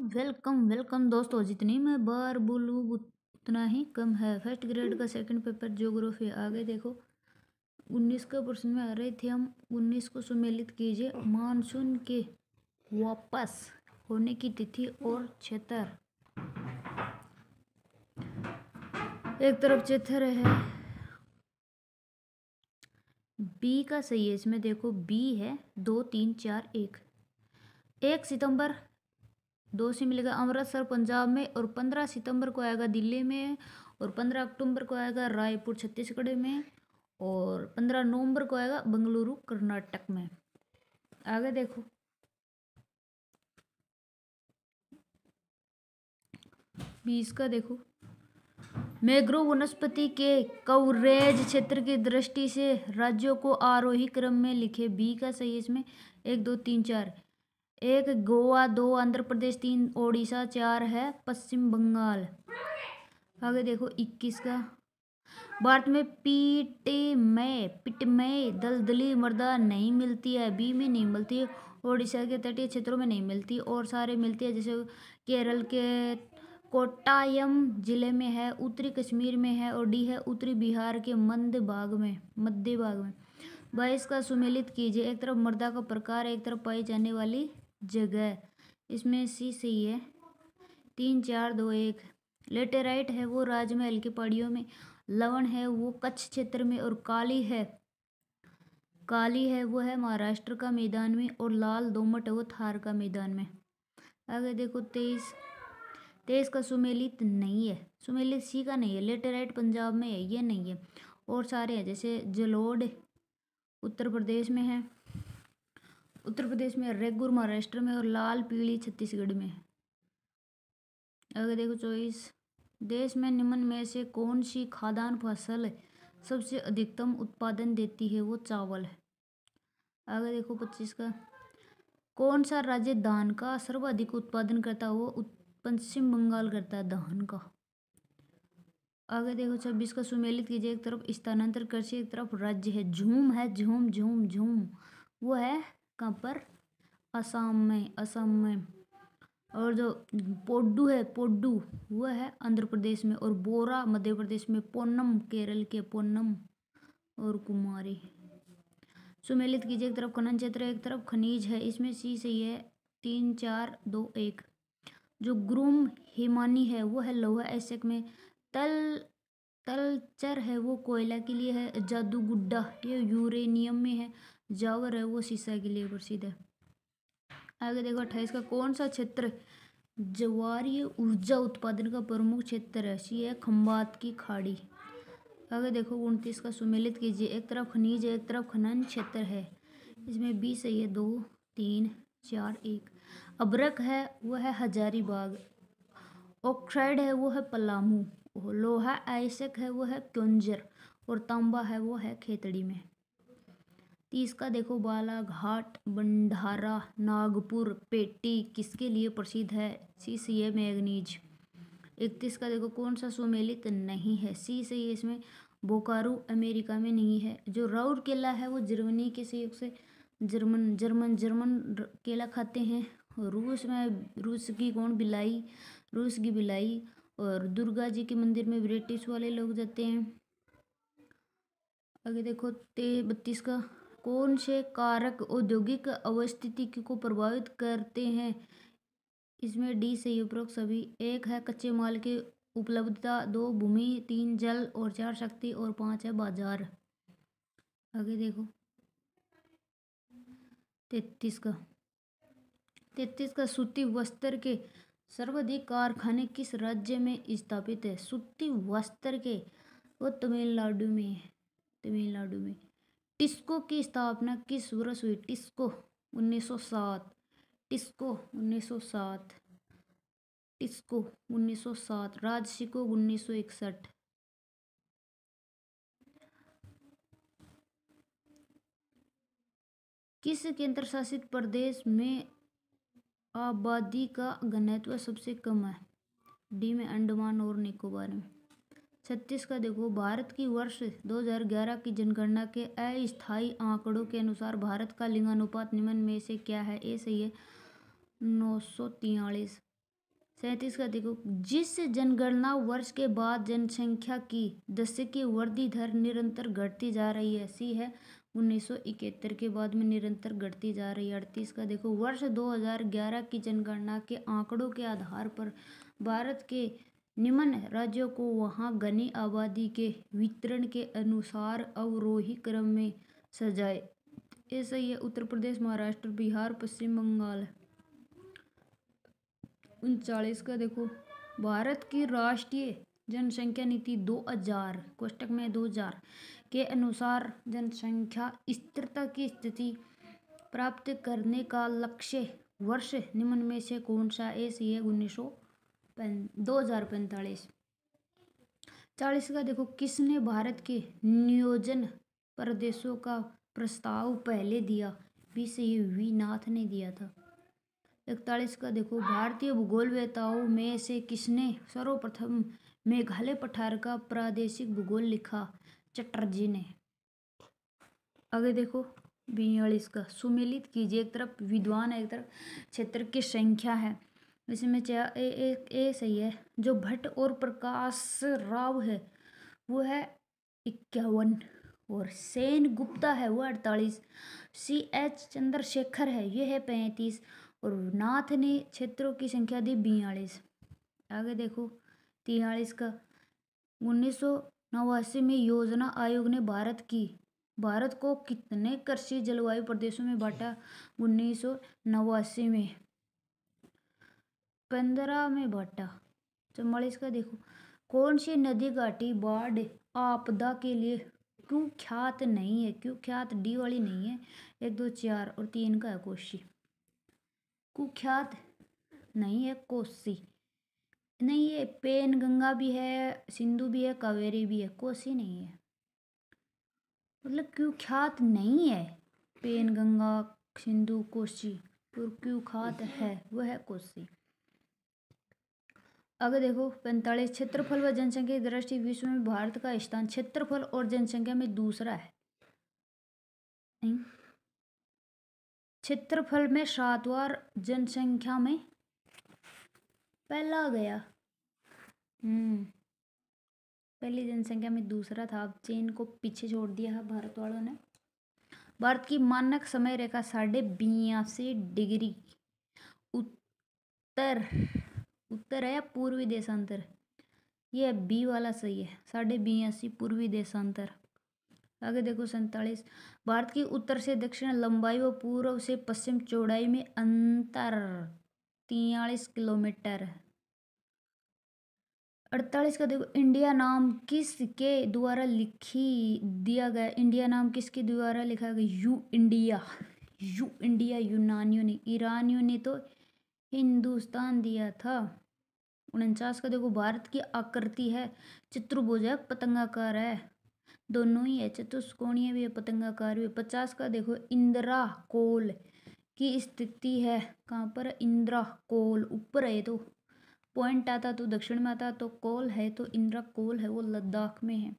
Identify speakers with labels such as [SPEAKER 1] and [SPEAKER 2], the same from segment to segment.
[SPEAKER 1] Welcome welcome दोस्तों, जितनी मैं बार बोलूँ उतना ही कम है। फर्स्ट ग्रेड का सेकंड पेपर ज्योग्राफी आगे देखो। 19 का प्रश्न में आ रहे थे हम। 19 को सम्मिलित कीजिए। मानसून के वापस होने की तिथि और क्षेत्र। एक तरफ क्षेत्र है, बी का सही है। इसमें देखो बी है 2 3 4 1। 1 सितंबर 2 से मिलेगा अमृतसर पंजाब में, और 15 सितंबर को आएगा दिल्ली में, और 15 अक्टूबर को आएगा रायपुर छत्तीसगढ़ में, और 15 नवंबर को आएगा बेंगलुरु कर्नाटक में। आगे देखो 20 का देखो। मैंग्रोव वनस्पति के कवरेज क्षेत्र की दृष्टि से राज्यों को आरोही क्रम में लिखे। बी का सही है इसमें। 1 2 3 4। 1 गोवा, 2 आंध्र प्रदेश, 3 ओडिशा, 4 है पश्चिम बंगाल। आगे देखो 21 का। भारत में पिटमय दलदली मृदा नहीं मिलती है। बी में नहीं मिलती। ओडिशा के तटीय क्षेत्रों में नहीं मिलती, और सारे मिलती है, जैसे केरल के कोट्टायम जिले में है, उत्तरी कश्मीर में है, और डी है उत्तरी बिहार के मध्य भाग में। 22 का सुमेलित कीजिए। एक तरफ मृदा का प्रकार, एक तरफ पाई जाने वाली जगह। इसमें सी सही है। 3 4 2 1। लेटेराइट है वो राजमहल की पहाड़ियों में, लवण है वो कच्छ क्षेत्र में, और काली है वो है महाराष्ट्र का मैदान में, और लाल दोमट है वो थार का मैदान में। आगे देखो 23 का सुमेलित नहीं है। सुमेलित सी का नहीं है। लेटेराइट पंजाब में है, ये नहीं है। और सारे हैं, जैसे जलोढ़ उत्तर प्रदेश में है, रेगुर महाराष्ट्र में, और लाल पीली छत्तीसगढ़ में। आगे देखो 24। देश में निम्न में से कौन सी खाद्यान्न फसल सबसे अधिकतम उत्पादन देती है? वो चावल है। आगे देखो 25 का। कौन सा राज्य धान का सर्वाधिक उत्पादन करता है? वो पश्चिम बंगाल करता है धान का। आगे देखो 26 का सुमेलित कीजिए। एक तरफ स्थानांतर कृषि, एक तरफ राज्य है। झूम है, झूम झूम झूम, वो है कहाँ पर? असम में। और जो पोड्डू है, पोड्डू, वो है आंध्र प्रदेश में, और बोरा मध्य प्रदेश में, पोन्नम केरल के पोन्नम, और कुमारी। सुमेलित कीजिए। एक तरफ खनन क्षेत्र, एक तरफ खनिज है। इसमें सी सही है। 3 4 2 1। जो ग्रुम हिमानी है वो है लोहा एशक में। तलचर है वो कोयला के लिए है। जादूगुड्डा ये यूरेनियम में है। जावर है वो सीसा के लिए प्रसिद्ध है। आगे देखो 28 का। कौन सा क्षेत्र ज्वारीय ऊर्जा उत्पादन का प्रमुख क्षेत्र है? सी है खंबात की खाड़ी। आगे देखो 29 का सुमेलित कीजिए। एक तरफ खनिज है, एक तरफ खनन क्षेत्र है। इसमें बी सही है। 2 3 4 1। अब्रक है वो है हजारीबाग। ऑक्साइड है वो है पलामू। लोहा आयस्क है वो है क्योंझर, और तांबा है वो है खेतड़ी में। 30 का देखो। बालाघाट, भंडारा, नागपुर, पेटी किसके लिए प्रसिद्ध है? सी सी है मैग्नीज। 31 का देखो। कौन सा सुमेलित नहीं है? सी सही है इसमें। बोकारो अमेरिका में नहीं है। जो राउर केला है वो जर्मनी के सहयोग से जर्मन केला खाते हैं। रूस में रूस की बिलाई, और दुर्गा जी के मंदिर में ब्रिटिश वाले लोग जाते हैं। आगे देखो 32 का। कौन से कारक औद्योगिक अवस्थिति को प्रभावित करते हैं? इसमें डी सही उपरोक्त सभी। 1 है कच्चे माल की उपलब्धता, 2 भूमि, 3 जल, और 4 शक्ति, और 5 है बाजार। आगे देखो 33 का। 33 का। सूती वस्त्र के सर्वाधिक कारखाने किस राज्य में स्थापित है? सूती वस्त्र के वो तमिलनाडु में है। टिस्को की स्थापना किस वर्ष हुई? टिस्को 1907। टिस्को 1907। राजसिको 1961। किस केंद्र शासित प्रदेश में आबादी का घनत्व सबसे कम है? डी में अंडमान और निकोबार में। 36 का देखो। भारत की वर्ष 2011 की जनगणना के अस्थायी आंकड़ों के अनुसार भारत का लिंगानुपात निम्न में से क्या है? ए सही है 943। 37 का देखो, जिस जनगणना वर्ष के बाद जनसंख्या की दशकीय वृद्धि दर निरंतर घटती जा रही है, सी है 1971 के बाद में निरंतर घटती जा रही है। 38 का देखो, वर्ष 2011 की जनगणना के आंकड़ों के आधार पर भारत के निम्न राज्यों को वहां घनी आबादी के वितरण के अनुसार अवरोही क्रम में सजाए। ऐसा ही है उत्तर प्रदेश, महाराष्ट्र, बिहार, पश्चिम बंगाल। 39 का देखो, भारत की राष्ट्रीय जनसंख्या नीति 2000 कोष्टक में 2000 के अनुसार जनसंख्या स्थिरता की स्थिति प्राप्त करने का लक्ष्य वर्ष निम्न में से कौन सा? ऐसी है 2045। 40 का देखो, किसने भारत के नियोजन प्रदेशों का प्रस्ताव पहले दिया? बी से वी नाथ ने दिया था। 41 का देखो, भारतीय भूगोलवेताओं में से किसने सर्वप्रथम मेघालय पठार का प्रादेशिक भूगोल लिखा? चटर्जी ने। आगे देखो 42 का, सुमेलित कीजिए, एक तरफ विद्वान है, एक तरफ क्षेत्र की संख्या है। इसमें ए सही है। जो भट्ट और प्रकाश राव है वो है 51 और सेन गुप्ता है वो 48। CH चंद्रशेखर है ये है 35 और नाथ ने क्षेत्रों की संख्या दी 42। आगे देखो 43 का, 1989 में योजना आयोग ने भारत को कितने कृषि जलवायु प्रदेशों में बांटा? 1989 में 15 में बांटा। 44 का देखो, कौन सी नदी घाटी बाढ़ आपदा के लिए कुख्यात नहीं है? कुख्यात डी वाली नहीं है। 1 2 4 और 3 का है कोसी। कुख्यात नहीं है, कोसी नहीं है। पेन गंगा भी है, सिंधु भी है, कावेरी भी है, कोसी नहीं है। मतलब कुख्यात नहीं है पेन गंगा सिंधु कोसी, और कुख्यात है वह है कोसी। आगे देखो 45, क्षेत्रफल व जनसंख्या की दृष्टि विश्व में भारत का स्थान क्षेत्रफल और जनसंख्या में दूसरा है। नहीं, क्षेत्रफल में 7वां, जनसंख्या में पहला गया। पहली जनसंख्या में दूसरा था। अब चीन को पीछे छोड़ दिया है भारत वालों ने। भारत की मानक समय रेखा 82.5 डिग्री उत्तर है या पूर्वी देशांतर? ये बी वाला सही है, 82.5 पूर्वी देशांतर। आगे देखो 47, भारत की उत्तर से दक्षिण लंबाई व पूर्व से पश्चिम चौड़ाई में अंतर 43 किलोमीटर। 48 का देखो, इंडिया नाम किसके द्वारा दिया गया? इंडिया नाम किसके द्वारा लिखा गया? यू इंडिया यूनानियों ने, ईरानियों ने तो हिंदुस्तान दिया था। 49 का देखो, भारत की आकृति है चतुर्भुज है, पतंगाकार है, दोनों ही है, चतुष्कोणीय भी है, पतंगाकार भी है। 50 का देखो, इंदिरा कोल की स्थिति है कहाँ पर? इंदिरा कोल ऊपर है, तो पॉइंट आता तो दक्षिण में आता, तो कोल है तो इंदिरा कोल है वो लद्दाख में है।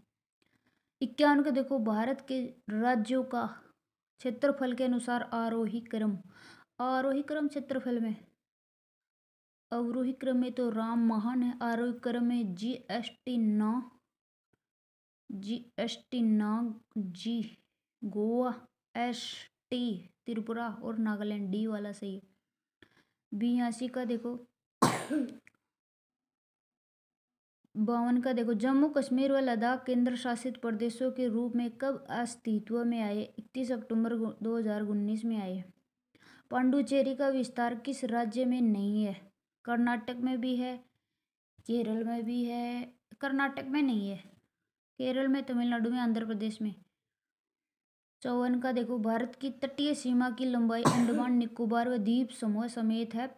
[SPEAKER 1] 51 का देखो, भारत के राज्यों का क्षेत्रफल के अनुसार आरोही क्रम क्षेत्रफल में, अवरोही क्रम में तो राम महान है, आरोही क्रम में GST जी गोवा, ST त्रिपुरा और नागालैंड, डी वाला सही है। 82 का देखो 52 का देखो, जम्मू कश्मीर व लद्दाख केंद्र शासित प्रदेशों के रूप में कब अस्तित्व में आए? 31 अक्टूबर 2019 में आए। पांडुचेरी का विस्तार किस राज्य में नहीं है? कर्नाटक में भी है, केरल में भी है, कर्नाटक में नहीं है, केरल में, तमिलनाडु में, आंध्र प्रदेश में। 54 का देखो, भारत की तटीय सीमा की लंबाई अंडमान निकोबार व द्वीप समूह समेत है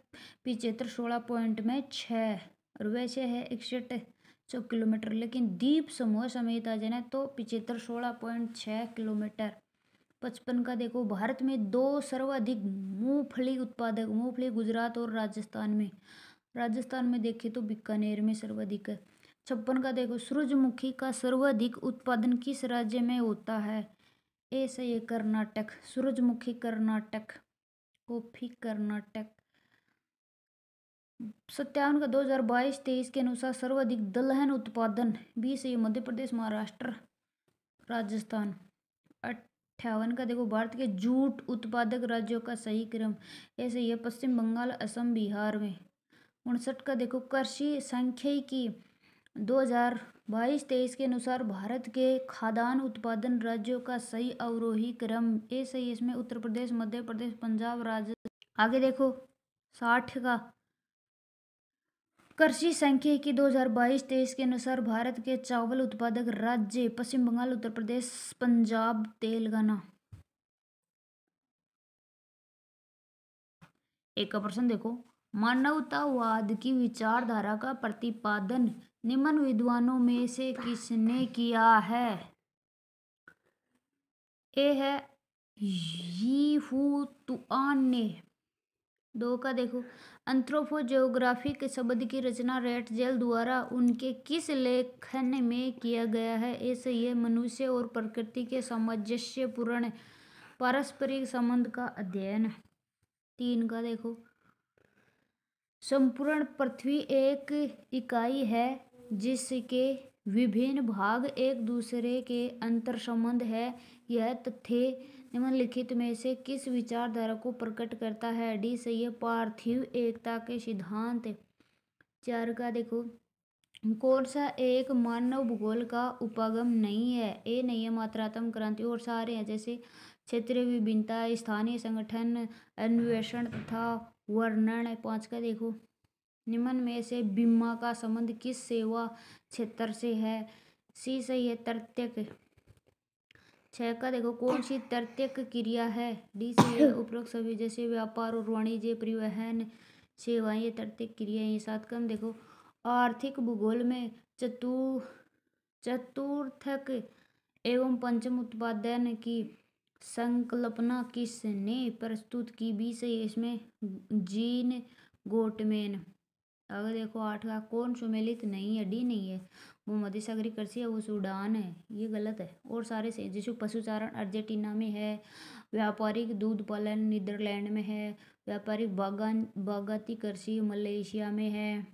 [SPEAKER 1] 75 16.6 और वैसे है 61 किलोमीटर, लेकिन द्वीप समूह समेत आ जाना तो 75 16.6 किलोमीटर। 55 का देखो, भारत में 2 सर्वाधिक मूंगफली उत्पादक, मूंगफली गुजरात और राजस्थान में देखे तो बीकानेर में सर्वाधिक है। 56 का देखो, सूरजमुखी का सर्वाधिक उत्पादन किस राज्य में होता है? ऐसे ये कर्नाटक, सूरजमुखी कर्नाटक, कॉफी कर्नाटक। 57 का 2022-23 के अनुसार सर्वाधिक दलहन उत्पादन बी सही है मध्य प्रदेश, महाराष्ट्र, राजस्थान। 58 का देखो भारत के जूट उत्पादक राज्यों का सही क्रम ऐसे ही है पश्चिम बंगाल, असम, बिहार में। 59 का देखो कृषि सांख्यिकी 2022-23 के अनुसार भारत के खाद्यान्न उत्पादन राज्यों का सही अवरोही क्रम ए सही है इसमें उत्तर प्रदेश, मध्य प्रदेश, पंजाब, राजस्थान। आगे देखो 60 का कृषि सांख्यिकी 2022-23 के अनुसार भारत के चावल उत्पादक राज्य पश्चिम बंगाल, उत्तर प्रदेश, पंजाब, तेलंगाना। एक का प्रश्न देखो मानवतावाद की विचारधारा का प्रतिपादन निम्न विद्वानों में से किसने किया है? ए है यीहू तुआन ने। 2 का देखो एंथ्रोपोज्योग्राफिक शब्द की रचना रेटजेल द्वारा उनके किस लेखन में किया गया है? ऐसे ये मनुष्य और प्रकृति के सामंजस्यपूर्ण पारस्परिक संबंध का अध्ययन। 3 का देखो संपूर्ण पृथ्वी एक इकाई है जिसके विभिन्न भाग एक दूसरे के अंतर संबंध है। यह तथ्य निम्नलिखित में से किस विचारधारा को प्रकट करता है? डी सही है पार्थिव एकता के सिद्धांत। 4 का देखो कौन सा एक मानव भूगोल का उपागम नहीं है? ए नहीं है मात्रात्मक क्रांति और सारे हैं जैसे क्षेत्रीय विभिन्नता, स्थानीय संगठन, अन्वेषण तथा वर्णन। 5 का देखो निम्न में से बीमा का संबंध किस सेवा क्षेत्र से है? सी सही है तर्कक। 6 का देखो कौन सी तर्कक क्रिया है? डी सही है उपरोक्त सभी जैसे व्यापार और वाणिज्य, परिवहन, सेवाएं ये तर्कक क्रिया है। 7 का देखो आर्थिक भूगोल में चतुर्थक एवं पंचम उत्पादन की संकल्पना किसने प्रस्तुत की? बी सही है इसमें जीन गोटमैन। अगर देखो 8 का कौन सुमेलित नहीं है? डी नहीं है वो मध्य सागरीय कृषि है, वो सूडान है, ये गलत है। और सारे से जैसे पशुचारण अर्जेंटीना में है, व्यापारिक दूध पालन नीदरलैंड में है, व्यापारिक बागाती कृषि मलेशिया में है।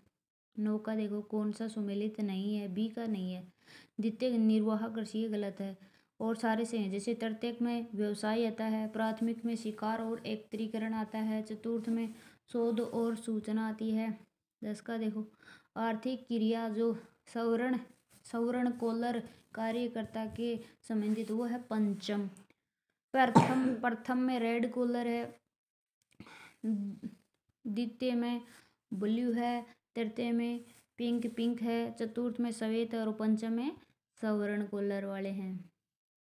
[SPEAKER 1] 9 का देखो कौन सा सुमेलित नहीं है? बी का नहीं है द्वितीय निर्वाह कृषि, ये गलत है। और सारे से हैं जैसे तृतीयक में व्यवसाय आता है, प्राथमिक में शिकार और एकत्रीकरण आता है, चतुर्थ में शोध और सूचना आती है। 10 का देखो आर्थिक क्रिया जो सवर्ण कोलर कार्यकर्ता के संबंधित वो है पंचम। प्रथम में रेड कॉलर है, द्वितीय में ब्लू है, तृतीय में पिंक है, चतुर्थ में श्वेत और पंचम में सवर्ण कॉलर वाले हैं।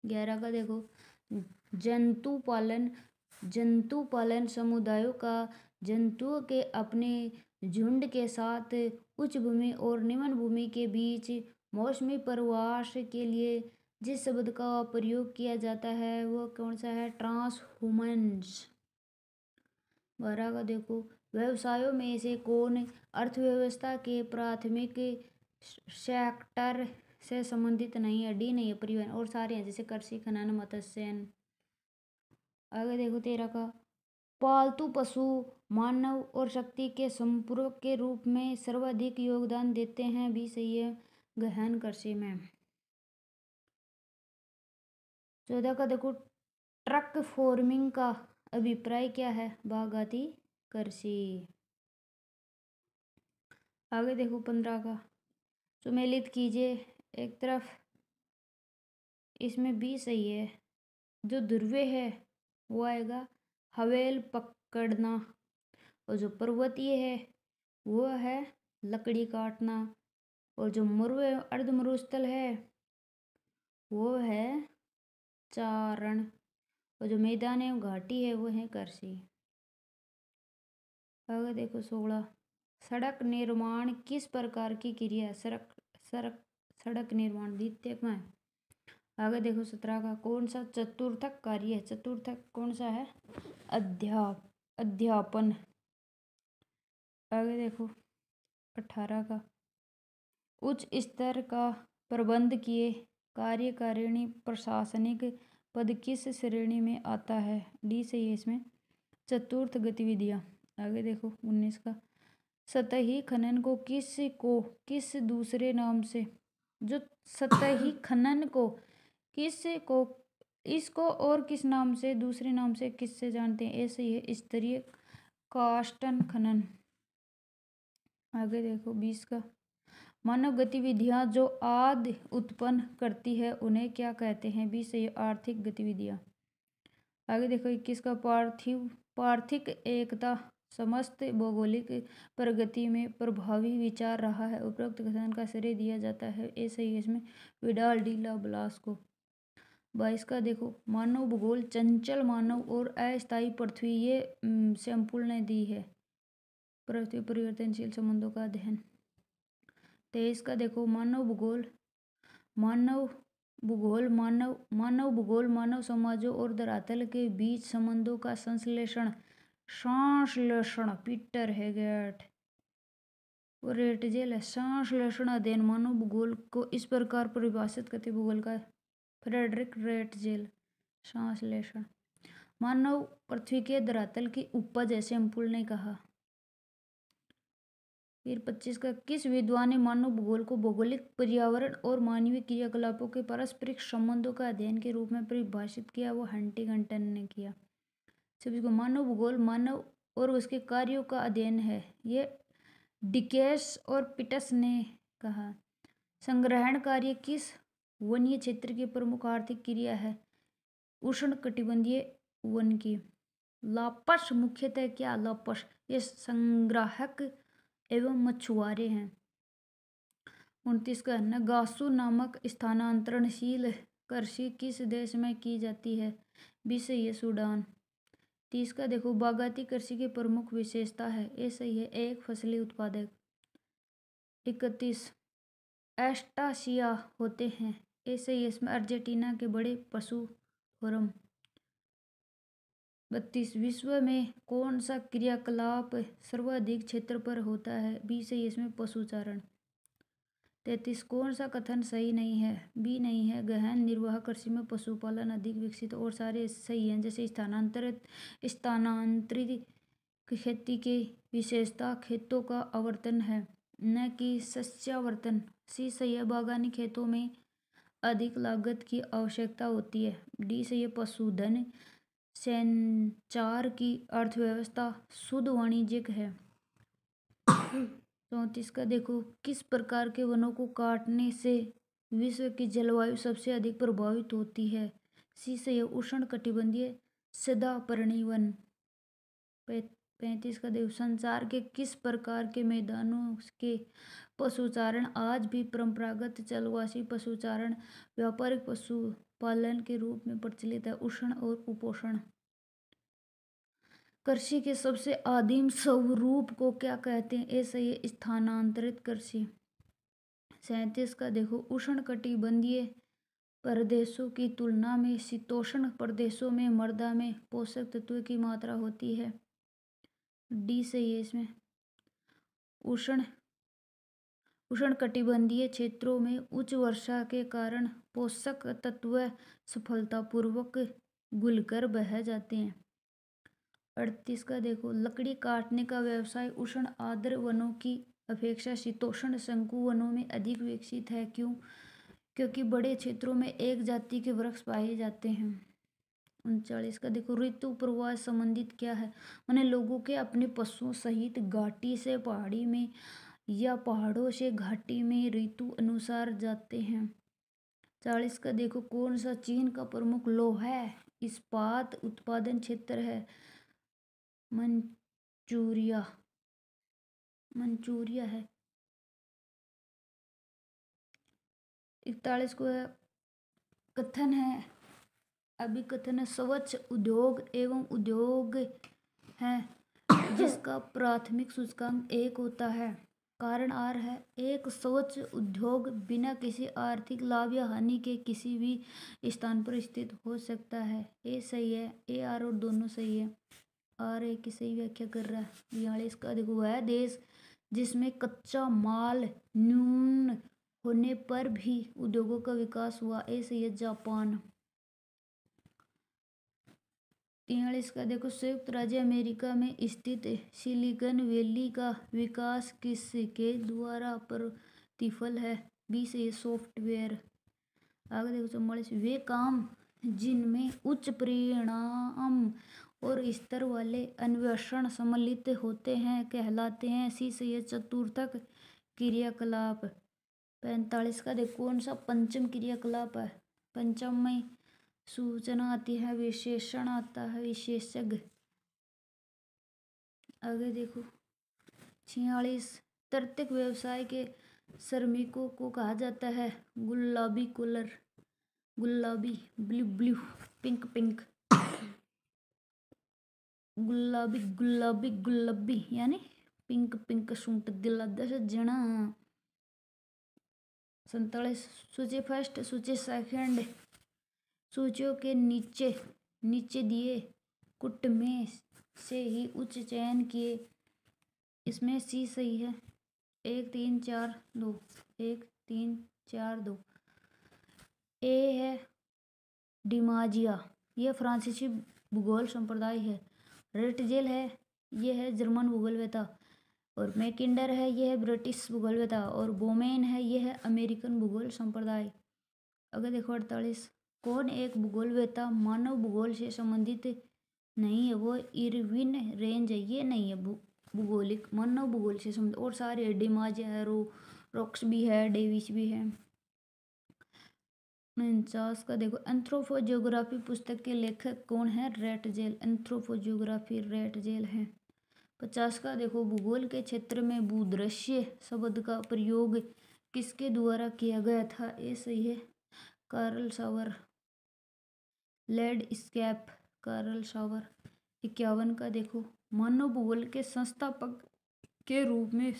[SPEAKER 1] 11 का देखो जंतु पालन समुदायों का जंतुओं के अपने झुंड के साथ उच्च भूमि और निम्न भूमि के बीच मौसमी प्रवास के लिए जिस शब्द का प्रयोग किया जाता है वो कौन सा है? ट्रांसहुमेंस। 12 का देखो व्यवसायों में से कौन अर्थव्यवस्था के प्राथमिक सेक्टर से संबंधित नहीं है? डी नहीं है परिवहन। और सारे हैं जैसे कृषि, खनन, मत्स्यन। आगे देखो 13 का पालतू पशु मानव और शक्ति के संपूरक के रूप में सर्वाधिक योगदान देते हैं। भी सही है गहन कृषि में। 14 का देखो ट्रक फार्मिंग का अभिप्राय क्या है? बागाती कृषि। आगे देखो 15 का सुमेलित कीजिए एक तरफ, इसमें भी सही है जो ध्रुवीय है वो आएगा हवेल पकड़ना, और जो पर्वतीय है वो है लकड़ी काटना, और जो मरु अर्ध मरुस्थल है वो है चारण, और जो मैदान है घाटी है वो है कृषि। आगे देखो 16 सड़क निर्माण किस प्रकार की क्रिया? सड़क निर्माण द्वितीयक में। आगे देखो 17 का कौन सा चतुर्थक कार्य है? चतुर्थक कौन सा है? अध्यापन। आगे देखो 18 का उच्च स्तर का प्रबंध किए कार्यकारिणी प्रशासनिक पद किस श्रेणी में आता है? डी सही है इसमें चतुर्थ गतिविधियां। आगे देखो 19 का सतही खनन को किस दूसरे नाम से, जो सतही खनन को इसको और किस नाम से, दूसरे नाम से किससे जानते हैं? ऐसे ही है स्तरीय काष्ठन खनन। आगे देखो 20 का, मानव गतिविधियां जो आदि उत्पन्न करती है उन्हें क्या कहते हैं? 20 से आर्थिक गतिविधियां। आगे देखो 21 का, पार्थिक एकता समस्त भौगोलिक प्रगति में प्रभावी विचार रहा है। उपरोक्त कथन का श्रेय दिया जाता है ऐसे ही इसमें विडाल डी ला ब्लास को। 22 का देखो, मानव भूगोल चंचल मानव और अस्थायी पृथ्वी ये सैंपल ने दी है पृथ्वी परिवर्तनशील संबंधों का अध्ययन। 23 का देखो, मानव भूगोल मानव समाजों और धरातल के बीच संबंधों का संश्लेषण पीटर हेगेट और रेटजेल है। संश्लेषण अध्ययन मानव भूगोल को इस प्रकार परिभाषित करते भूगोल का फ्रेडरिक रेटजेल। संश्लेषण मानव पृथ्वी के धरातल की उपज है, सैंपल ने कहा। फिर 25 का, किस विद्वान ने मानव भूगोल को भौगोलिक पर्यावरण और मानवीय क्रियाकलापों के पारस्परिक संबंधों का अध्ययन के रूप में परिभाषित किया? वो हंटिंगटन ने किया। सभी को, मानव भूगोल मानव और उसके कार्यों का अध्ययन है, ये डिकेस और पिटस ने कहा। संग्रहण कार्य किस वन्य क्षेत्र की प्रमुख आर्थिक क्रिया है? उष्णकटिबंधीय वन की। लापस मुख्यतः क्या? लापस ये संग्राहक एवं मछुआरे हैं। 29 का, नगासु नामक स्थानांतरणशील कृषि किस देश में की जाती है? 20 ये सूडान। 30 का देखो, बागाती कृषि की प्रमुख विशेषता है? ये सही है, एक फसली उत्पादक। 31 एस्टासिया होते हैं? ये सही है, इसमें अर्जेंटीना के बड़े पशु फोरम। 32 विश्व में कौन सा क्रियाकलाप सर्वाधिक क्षेत्र पर होता है? 20 है, इसमें पशुचारण। 33 कौन सा कथन सही नहीं है? बी नहीं है, गहन निर्वाह कृषि में पशुपालन अधिक विकसित और सारे सही हैं। जैसे स्थानांतरित खेती की विशेषता खेतों का आवर्तन है, न कि शस्यावर्तन। सी सही है, बागानी खेतों में अधिक लागत की आवश्यकता होती है। डी से ये पशुधन संचार की अर्थव्यवस्था शुद्ध वाणिज्यिक है। 34 का देखो, किस प्रकार के वनों को काटने से विश्व की जलवायु सबसे अधिक प्रभावित होती है? सी से उष्णकटिबंधीय सदापर्णी वन। 35 का देखो, संसार के किस प्रकार के मैदानों के पशुचारण आज भी परंपरागत जलवासी पशुचारण व्यापारिक पशुपालन के रूप में प्रचलित है? उष्ण और उपोष्ण। कृषि के सबसे आदिम स्वरूप को क्या कहते हैं? ऐसे ये स्थानांतरित कृषि। 37 का देखो, उष्णकटिबंधीय प्रदेशों की तुलना में शीतोष्ण प्रदेशों में मृदा में पोषक तत्व की मात्रा होती है। डी से ये इसमें उष्णकटिबंधीय क्षेत्रों में उच्च वर्षा के कारण पोषक तत्व सफलतापूर्वक घुलकर बह जाते हैं। 38 का देखो, लकड़ी काटने का व्यवसाय उष्ण आर्द्र वनों की अपेक्षा शीतोष्ण शंकु वनों में अधिक विकसित है। क्यों? क्योंकि बड़े क्षेत्रों में एक जाति के वृक्ष पाए जाते हैं। 39 का देखो, ऋतु प्रवाह संबंधित क्या है? माने लोगों के अपने पशुओं सहित घाटी से पहाड़ी में या पहाड़ों से घाटी में ऋतु अनुसार जाते हैं। 40 का देखो, कौन सा चीन का प्रमुख लोहा इस्पात उत्पादन क्षेत्र है? मंचूरिया है। 41 को कथन है, अभिकथन है, स्वच्छ उद्योग एवं उद्योग है जिसका प्राथमिक सूचकांक 1 होता है। कारण आर है, एक स्वच्छ उद्योग बिना किसी आर्थिक लाभ या हानि के किसी भी स्थान पर स्थित हो सकता है। ए सही है, ए आर और दोनों सही है। आर ए की सही व्याख्या कर रहा है। 42 का देखो, वह देश जिसमें कच्चा माल न्यून होने पर भी उद्योगों का विकास हुआ? ए सही है, जापान। 43 का देखो, संयुक्त राज्य अमेरिका में स्थित सिलिकॉन वैली का विकास किसके द्वारा प्रतिफल है? 20 ये सॉफ्टवेयर। आगे देखो 44, वे काम जिनमें उच्च परिणाम और स्तर वाले अन्वेषण सम्मिलित होते हैं कहलाते हैं। 30 ये चतुर्थक क्रियाकलाप। 45 का देखो, कौन सा पंचम क्रियाकलाप है? पंचम में सूचना आती है, विशेषण आता है, विशेषज्ञ। आगे देखो 46, तृतीयक व्यवसाय के श्रमिकों को कहा जाता है गुलाबी कलर, गुलाबी ब्लू ब्लू, पिंक पिंक, गुलाबी गुलाबी गुलाबी यानी पिंक पिंक सूट दिला 10 जना। 47, सूची फर्स्ट, सूची सेकंड, सूचियों के नीचे नीचे दिए कुट में से ही उच्च चयन किए। इसमें सी सही है। 1 3 4 2, 1 3 4 2। ए है डिमाजिया, यह फ्रांसीसी भूगोल संप्रदाय है। रेटजेल है, यह है जर्मन भूगोलवेत्ता। और मैकिंडर है, यह है ब्रिटिश भूगोलवेत्ता। और बोमेन है, यह है अमेरिकन भूगोल संप्रदाय। अगर देखो 48, कौन एक भूगोलवेत्ता मानव भूगोल से संबंधित नहीं है? वो इरविन रेंज है, ये नहीं है भूगोलिक, मानव भूगोल से संबंधित। और सारे डिमाजिया है, रॉक्स भी है, डेविस भी है। 49 का देखो, एंथ्रोपोजियोग्राफी पुस्तक के लेखक कौन है? रेटजेल, एंथ्रोपोजियोग्राफी रेटजेल है। 50 का देखो, भूगोल के क्षेत्र में भूदृश्य शब्द का प्रयोग किसके द्वारा किया गया था? ये सही है, कार्ल सावर, लैंडस्केप, कार्ल सावर। 51 का देखो, मानव भूगोल के संस्थापक के रूप में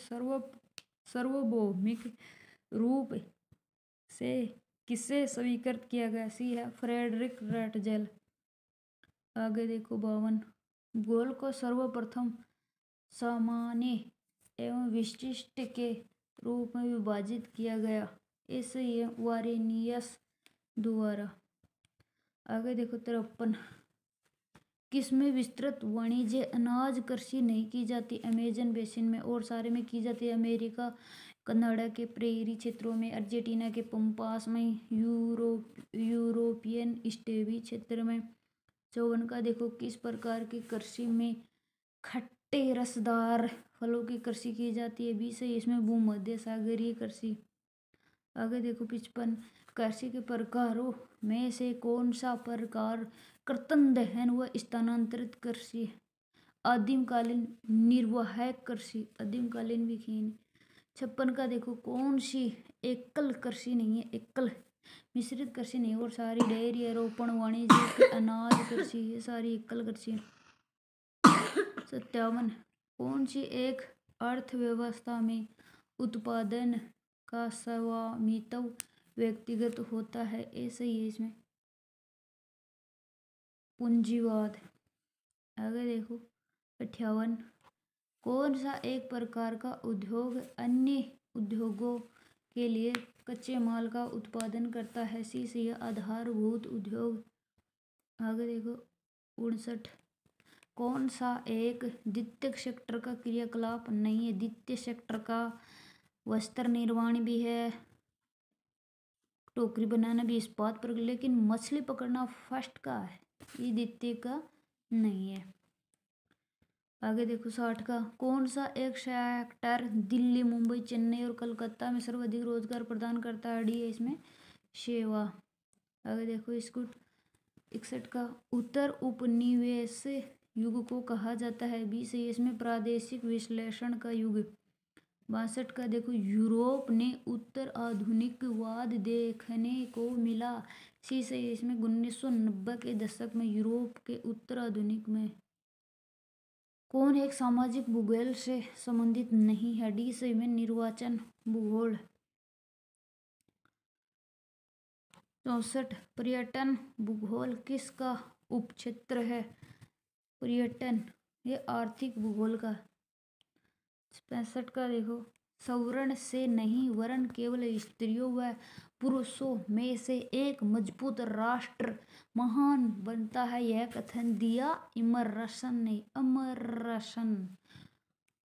[SPEAKER 1] सार्वभौमिक रूप से किसे स्वीकृत किया गया? सी है फ्रेडरिक रेटजेल। आगे देखो 52, भूगोल को सर्वप्रथम सामान्य एवं विशिष्ट के रूप में विभाजित किया गया। इसे ये वारेनियस द्वारा। आगे देखो 53, किसमें विस्तृत वाणिज्य अनाज कृषि नहीं की जाती? अमेजन बेसिन में। और सारे में की जाती है, अमेरिका, कनाडा के प्रेरी क्षेत्रों में, अर्जेंटीना के पंपास में, यूरोपियन स्टेपी क्षेत्र में। 54 का देखो, किस प्रकार की कृषि में खट्टे रसदार फलों की कृषि की जाती है? 20 है, इसमें भूमध्य सागरीय कृषि। आगे देखो 55, कृषि के प्रकारों में से कौन सा प्रकार कर्तन दहन व स्थानांतरित कृषि है? आदिमकालीन निर्वाहक कृषि, आदिमकालीन भी खीन। 56 का देखो, कौन सी एकल कृषि नहीं है? एकल मिश्रित कृषि नहीं। और सारी डेयरी रोपण, वाणिज्य, अनाज कृषि, ये सारी एकल कृषि। 57, कौन सी एक अर्थव्यवस्था में उत्पादन का स्वामित्व व्यक्तिगत होता है? ऐसे ही इसमें पूंजीवाद। आगे देखो 58, कौन सा एक प्रकार का उद्योग अन्य उद्योगों के लिए कच्चे माल का उत्पादन करता है? सी से आधारभूत उद्योग। आगे देखो 59, कौन सा एक द्वितीयक सेक्टर का क्रियाकलाप नहीं है? द्वितीय सेक्टर का वस्त्र निर्माण भी है, टोकरी बनाना भी, इस्पात पर, लेकिन मछली पकड़ना फर्स्ट का है, ये द्वितीय का नहीं है। आगे देखो 60 का, कौन सा एक सेक्टर दिल्ली, मुंबई, चेन्नई और कलकत्ता में सर्वाधिक रोजगार प्रदान करता है? डी है इसमें सेवा। आगे देखो इसको 61 का, उत्तर उपनिवेश युग को कहा जाता है? 20 है, इसमें प्रादेशिक विश्लेषण का युग। 62 का देखो, यूरोप ने उत्तर आधुनिकवाद देखने को मिला। सी से इसमें 1990 के दशक में यूरोप के उत्तर आधुनिक में। कौन एक सामाजिक भूगोल से संबंधित नहीं है? डी से में निर्वाचन भूगोल। 64, पर्यटन भूगोल किसका उपक्षेत्र है? पर्यटन ये आर्थिक भूगोल का। 65 का देखो, सवर्ण से नहीं वरन केवल स्त्रियों व पुरुषों में से एक मजबूत राष्ट्र महान बनता है, यह कथन दिया इमर्सन ने,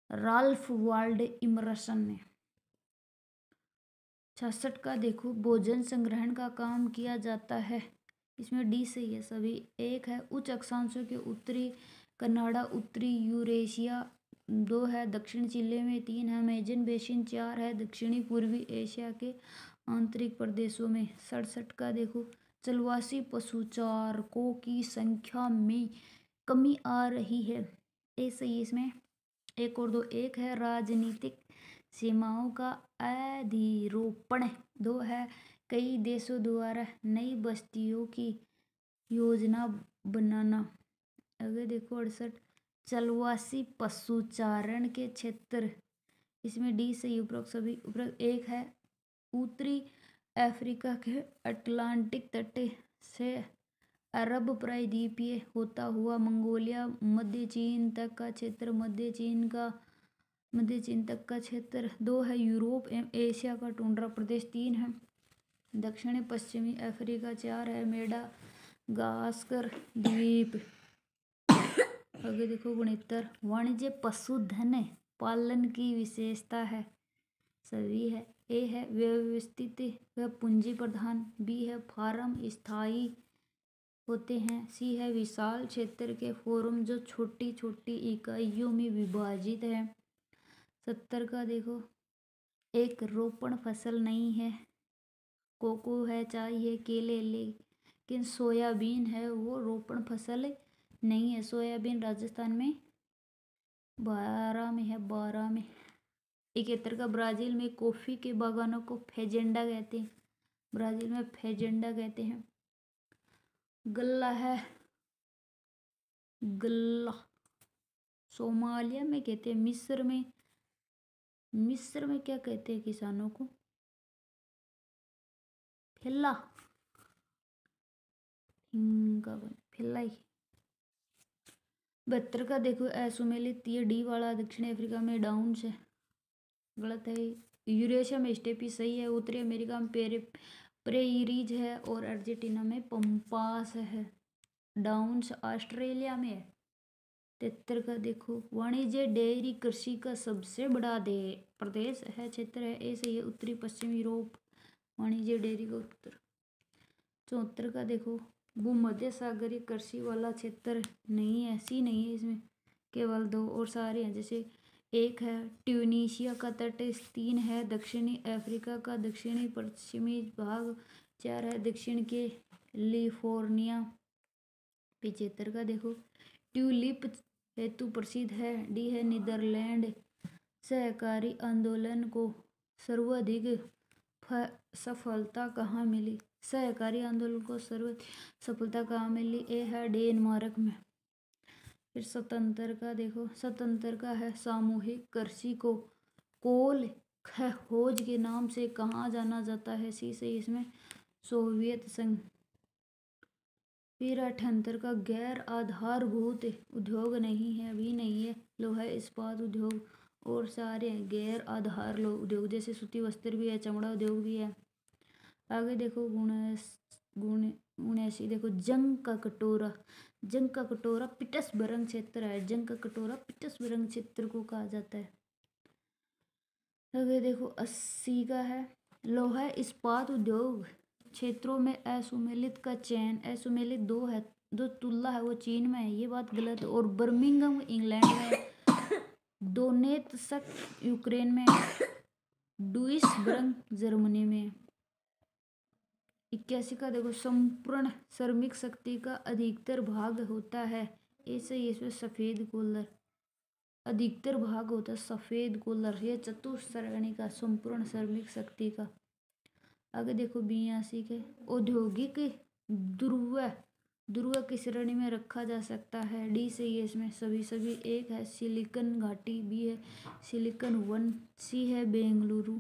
[SPEAKER 1] राल्फ वाल्डो इमर्सन ने। 66 का देखो, भोजन संग्रहण का काम किया जाता है, इसमें डी सही है सभी। एक है उच्च अक्षांशों के उत्तरी कनाडा, उत्तरी यूरेशिया। 2 है दक्षिण चिली में। 3 है अमेजन बेसिन। 4 है दक्षिणी पूर्वी एशिया के आंतरिक प्रदेशों में। 67 का देखो, चलवासी पशुचारकों की संख्या में कमी आ रही है, ए सही इसमें। 1 और 2। 1 है राजनीतिक सीमाओं का अधिरोपण। 2 है कई देशों द्वारा नई बस्तियों की योजना बनाना। आगे देखो 68, चलवासी पशुचारण के क्षेत्र, इसमें डी सही उपरोक्त सभी। उपरोक्त 1 है उत्तरी अफ्रीका के अटलांटिक तट से अरब प्रायद्वीपीय होता हुआ मंगोलिया, मध्य चीन तक का क्षेत्र, मध्य चीन तक का क्षेत्र। 2 है यूरोप एवं एशिया का टुंड्रा प्रदेश। 3 है दक्षिणी पश्चिमी अफ्रीका। 4 है मेडागास्कर द्वीप। आगे देखो 69, वाणिज्य पशुधन पालन की विशेषता है, सभी है। ए है व्यवस्थित व पूंजी प्रधान। बी है फार्म स्थायी होते हैं। सी है विशाल क्षेत्र के फोरम जो छोटी छोटी इकाइयों में विभाजित है। 70 का देखो, एक रोपण फसल नहीं है, कोको है, चाय है, केले, लेकिन सोयाबीन है वो रोपण फसल नहीं है। सोयाबीन राजस्थान में बारां में है, बारां में। 71 का, ब्राजील में कॉफी के बागानों को फेजेंडा कहते हैं, ब्राजील में फेजेंडा कहते हैं। गल्ला है, गल्ला सोमालिया में कहते हैं। मिस्र में क्या कहते हैं किसानों को? फिल्ला, फिल्लाई। 72 का देखो, असुमेलित, ये डी वाला दक्षिणी अफ्रीका में डाउन्स है, गलत है। यूरेशिया में स्टेपी सही है। उत्तरी अमेरिका में प्रेइरीज है और अर्जेंटीना में पंपास है। डाउन्स ऑस्ट्रेलिया में है। 73 का देखो, वाणिज्य डेयरी कृषि का सबसे बड़ा प्रदेश है, क्षेत्र है, ऐसे ही उत्तरी पश्चिम यूरोप वाणिज्य डेयरी का उत्तर। 74 का देखो, भूमध्य सागरीय कृषि वाला क्षेत्र नहीं है, सी नहीं है इसमें, केवल 2 और सारे हैं। जैसे 1 है ट्यूनीशिया का तट। 3 है दक्षिणी अफ्रीका का दक्षिणी पश्चिमी भाग। 4 है दक्षिण के कैलिफोर्निया। 75 का देखो, ट्यूलिप हेतु प्रसिद्ध है। डी है नीदरलैंड। सहकारी आंदोलन को सर्वाधिक सफलता कहाँ मिली? सहकारी आंदोलन को सर्वाधिक सफलता कहाँ मिली? ए है डेनमार्क में। फिर 77 का देखो, 77 का है सामूहिक कृषि को कोल खोज के नाम से कहाँ जाना जाता है? सी से इसमें सोवियत संघ। फिर 78 का गैर आधारभूत उद्योग नहीं है, अभी नहीं है, लोहा इस्पात उद्योग और सारे हैं गैर आधार उद्योग, जैसे सूती वस्त्र भी है, चमड़ा उद्योग भी है। आगे देखो 79 देखो, जंग का कटोरा। जंग का कटोरा पिट्सबर्ग क्षेत्र है, जंग का कटोरा पिट्सबर्ग क्षेत्र को कहा जाता है। आगे देखो 80 का है, लोहा इस्पात उद्योग क्षेत्रों में असुमेलित का चयन। असुमेलित 2 है, जो तुला है वो चीन में है, ये बात गलत है, और बर्मिंघम इंग्लैंड में, डोनेत्स्क यूक्रेन में, डुइसबर्ग जर्मनी में। 81 का देखो, संपूर्ण श्रमिक शक्ति का अधिकतर भाग होता है, ऐसे ही इसमें सफेद कॉलर, अधिकतर भाग होता है सफेद कॉलर, ये चतुश्रेणी का संपूर्ण श्रमिक शक्ति का। आगे देखो 82 के, औद्योगिक ध्रुव की श्रेणी में रखा जा सकता है। डी से ये इसमें सभी। 1 है सिलिकन घाटी। बी है सिलिकन वन। सी है बेंगलुरु।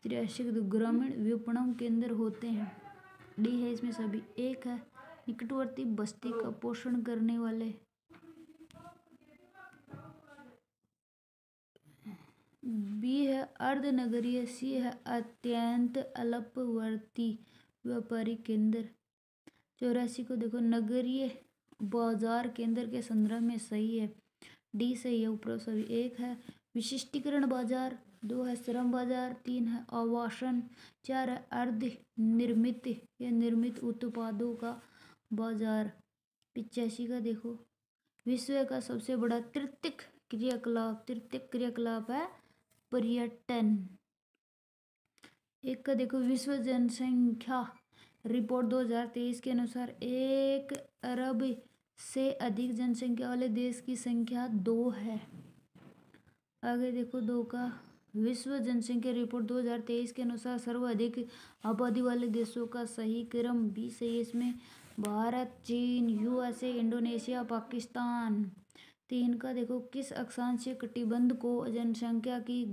[SPEAKER 1] 83 ग्रामीण विपणन केंद्र होते हैं। डी है इसमें सभी। 1 है निकटवर्ती बस्ती का पोषण करने वाले। बी है अर्धनगरीय, सी है अत्यंत अल्पवर्ती व्यापारिक केंद्र। 84 को देखो नगरीय बाजार केंद्र के संदर्भ में सही है, डी सही है ऊपर सभी। एक है विशिष्टीकरण बाजार, दो है श्रम बाजार, तीन है आवासन, चार है अर्ध निर्मित या निर्मित उत्पादों का बाजार। 85 का देखो विश्व का सबसे बड़ा तृतीयक क्रियाकलाप है पर्यटन। एक का देखो विश्व जनसंख्या रिपोर्ट 2023 के अनुसार 1 अरब से अधिक जनसंख्या वाले देश की संख्या 2 है। आगे देखो 2 का विश्व जनसंख्या रिपोर्ट 2023 के अनुसार सर्वाधिक आबादी वाले देशों का सही क्रम बी सही है इसमें भारत, चीन, यूएसए, इंडोनेशिया, पाकिस्तान। 3 का देखो किस अक्षांशीय कटिबंध को जनसंख्या की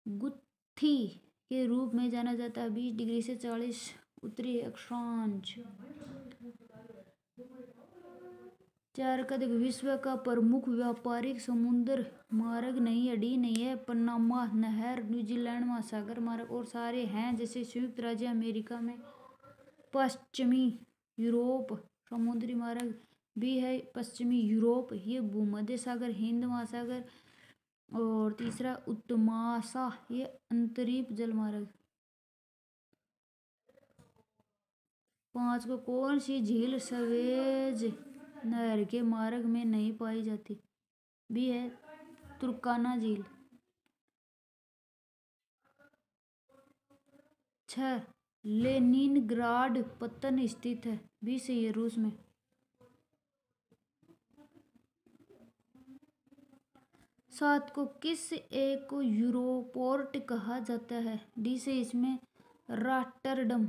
[SPEAKER 1] गुत्थी के रूप में जाना जाता है? 20 डिग्री से 40 उत्तरी अक्षांश। 4 का देखो विश्व का प्रमुख व्यापारिक समुद्र मार्ग नहीं है, डी नहीं है पनामा नहर, न्यूजीलैंड महासागर मार्ग और सारे हैं जैसे संयुक्त राज्य अमेरिका में पश्चिमी यूरोप समुद्री मार्ग। बी है पश्चिमी यूरोप, ये भूमध्य सागर हिंद महासागर। और तीसरा उत्तमासा, ये अंतरीप जलमार्ग। 5 को कौन सी झील सवेज नहर के मार्ग में नहीं पाई जाती? बी है तुर्काना झील। 6 लेनिनग्राड पत्तन स्थित है, बी से ये रूस में। 7 को किस एक को यूरोपोर्ट कहा जाता है? डी से इसमें रॉटरडम।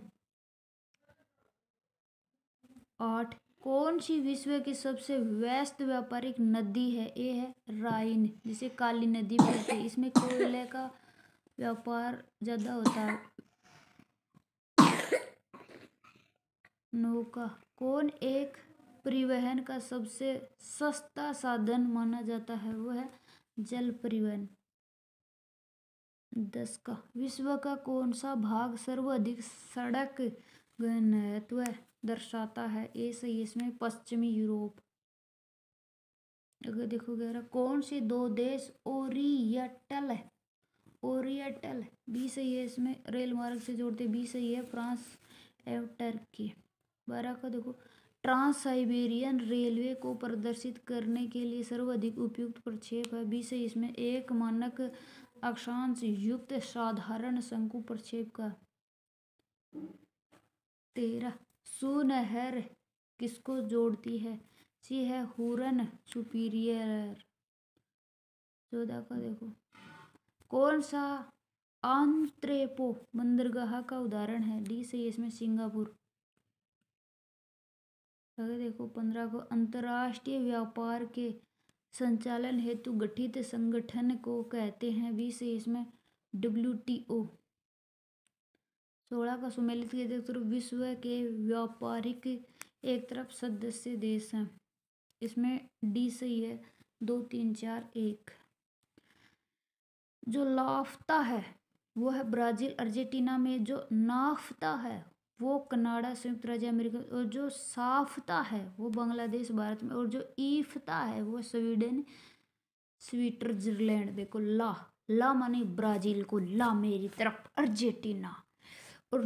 [SPEAKER 1] 8 कौन सी विश्व की सबसे व्यस्त व्यापारिक नदी है? ए है राइन, जिसे काली नदी कहते हैं। इसमें कोयले का व्यापार ज्यादा होता है। नौका कौन एक परिवहन का सबसे सस्ता साधन माना जाता है? वो है जल परिवहन। 10 का विश्व का कौन सा भाग सर्वाधिक सड़क घनत्व दर्शाता है? ए सही इसमें पश्चिमी यूरोप। अगर देखो 11 कौन से 2 देश ओरिएंटल बी सही है इसमें रेल मार्ग से जोड़ते, बी सही है फ्रांस एवं टर्की। 12 का देखो ट्रांस साइबेरियन रेलवे को प्रदर्शित करने के लिए सर्वाधिक उपयुक्त प्रक्षेप है? बी सही इसमें एक मानक अक्षांश युक्त साधारण शंकु प्रक्षेप का। 13 सू नहर किसको जोड़ती है? सी है हुरन सुपीरियर। 14 का देखो कौन सा आंत्रेपो बंदरगाह का उदाहरण है? डी से इसमें सिंगापुर। अगर देखो 15 को अंतर्राष्ट्रीय व्यापार के संचालन हेतु गठित संगठन को कहते हैं? बी से इसमें WTO। 16 का सुमेलित के तरफ विश्व के व्यापारिक एक तरफ सदस्य देश हैं, इसमें डी सही है 2 3 4 1। जो लाफ्ता है वो है ब्राजील अर्जेंटीना में, जो नाफ्ता है वो कनाडा संयुक्त राज्य अमेरिका, और जो साफ्ता है वो बांग्लादेश भारत में, और जो ईफ्ता है वो स्वीडन स्विट्जरलैंड। देखो ला माने ब्राजील को, ला मेरी तरफ अर्जेंटीना, और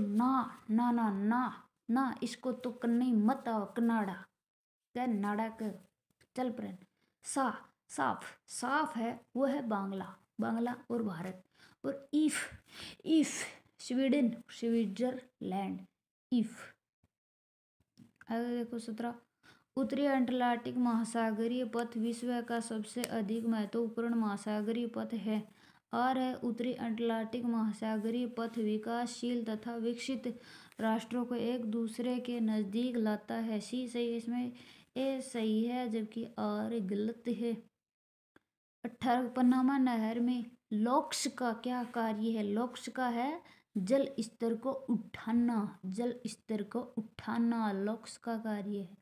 [SPEAKER 1] ना इसको तो कन्नी मत आओ कनाडा कनाडा का चल पर। साफ है वो है बांग्ला और भारत, और इफ स्वीडन स्विट्जरलैंड इफ। अगर देखो 17 उत्तरी अटलांटिक महासागरीय पथ विश्व का सबसे अधिक महत्वपूर्ण महासागरीय पथ है। और है उत्तरी अटलांटिक महासागरीय पथ विकासशील तथा विकसित राष्ट्रों को एक दूसरे के नजदीक लाता है। सी सही इसमें ए सही है जबकि आर गलत है। 18 पनामा नहर में लॉक्स का क्या कार्य है? लॉक्स का है जल स्तर को उठाना लॉक्स का कार्य है।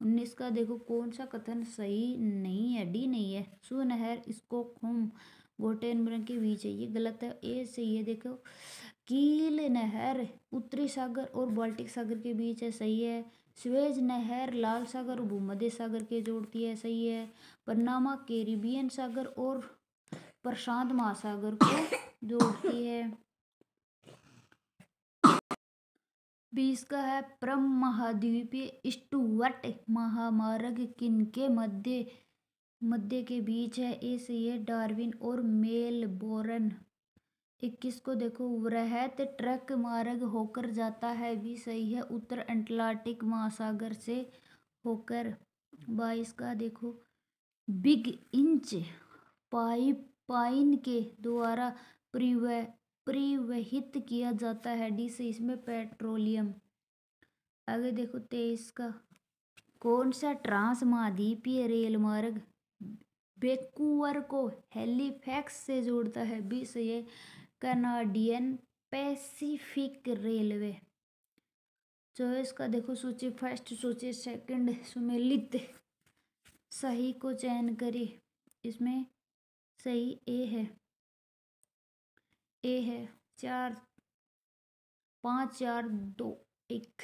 [SPEAKER 1] 19 का देखो कौन सा कथन सही नहीं है? डी नहीं है। सू नहर स्टॉकहोम गोटेनबर्ग के बीच है, ये गलत है। ए सही है। देखो कील नहर उत्तरी सागर और बाल्टिक सागर के बीच है, सही है। स्वेज नहर लाल सागर और भूमध्य सागर के जोड़ती है, सही है। पनामा कैरिबियन सागर और प्रशांत महासागर को जोड़ती है। 20 का है प्रम महाद्वीपीय स्टुअर्ट महामार्ग किनके मध्य के बीच है, ए सही है। डार्विन और मेलबोर्न। 21 को देखो वृहत ट्रक मार्ग होकर जाता है, भी सही है। उत्तर अटलांटिक महासागर से होकर। 22 का देखो बिग इंच पाइपलाइन के द्वारा परिवहित किया जाता है, डी से इसमें पेट्रोलियम। आगे देखो 23 का कौन सा ट्रांस महाद्वीपीय रेल मार्ग वैंकूवर को हैलिफैक्स से जोड़ता है, बी सही है। Canadian Pacific railway. 24 का देखो सूची फर्स्ट सूची सेकंड सुमेलित सही को चयन करें। इसमें सही ए है। 4 5 4 2 1।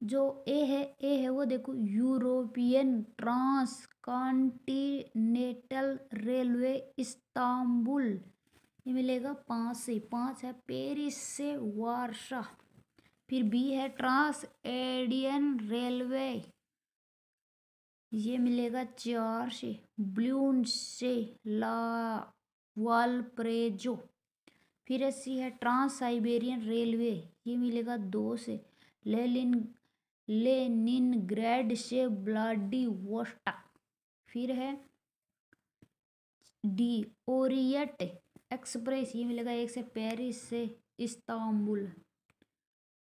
[SPEAKER 1] जो ए है वो देखो European transcontinental railway Istanbul, ये मिलेगा 5 से। 5 है पेरिस से वारसा। फिर बी है ट्रांस एडियन रेलवे, ये मिलेगा 4 से ब्लून से ला वालप्रेजो। फिर सी है ट्रांस साइबेरियन रेलवे, ये मिलेगा 2 से लेनिनग्राड से व्लादिवोस्टॉक। फिर है डी ओरिएंट एक्सप्रेस, ये मिलेगा 1 से पेरिस से इस्तांबुल।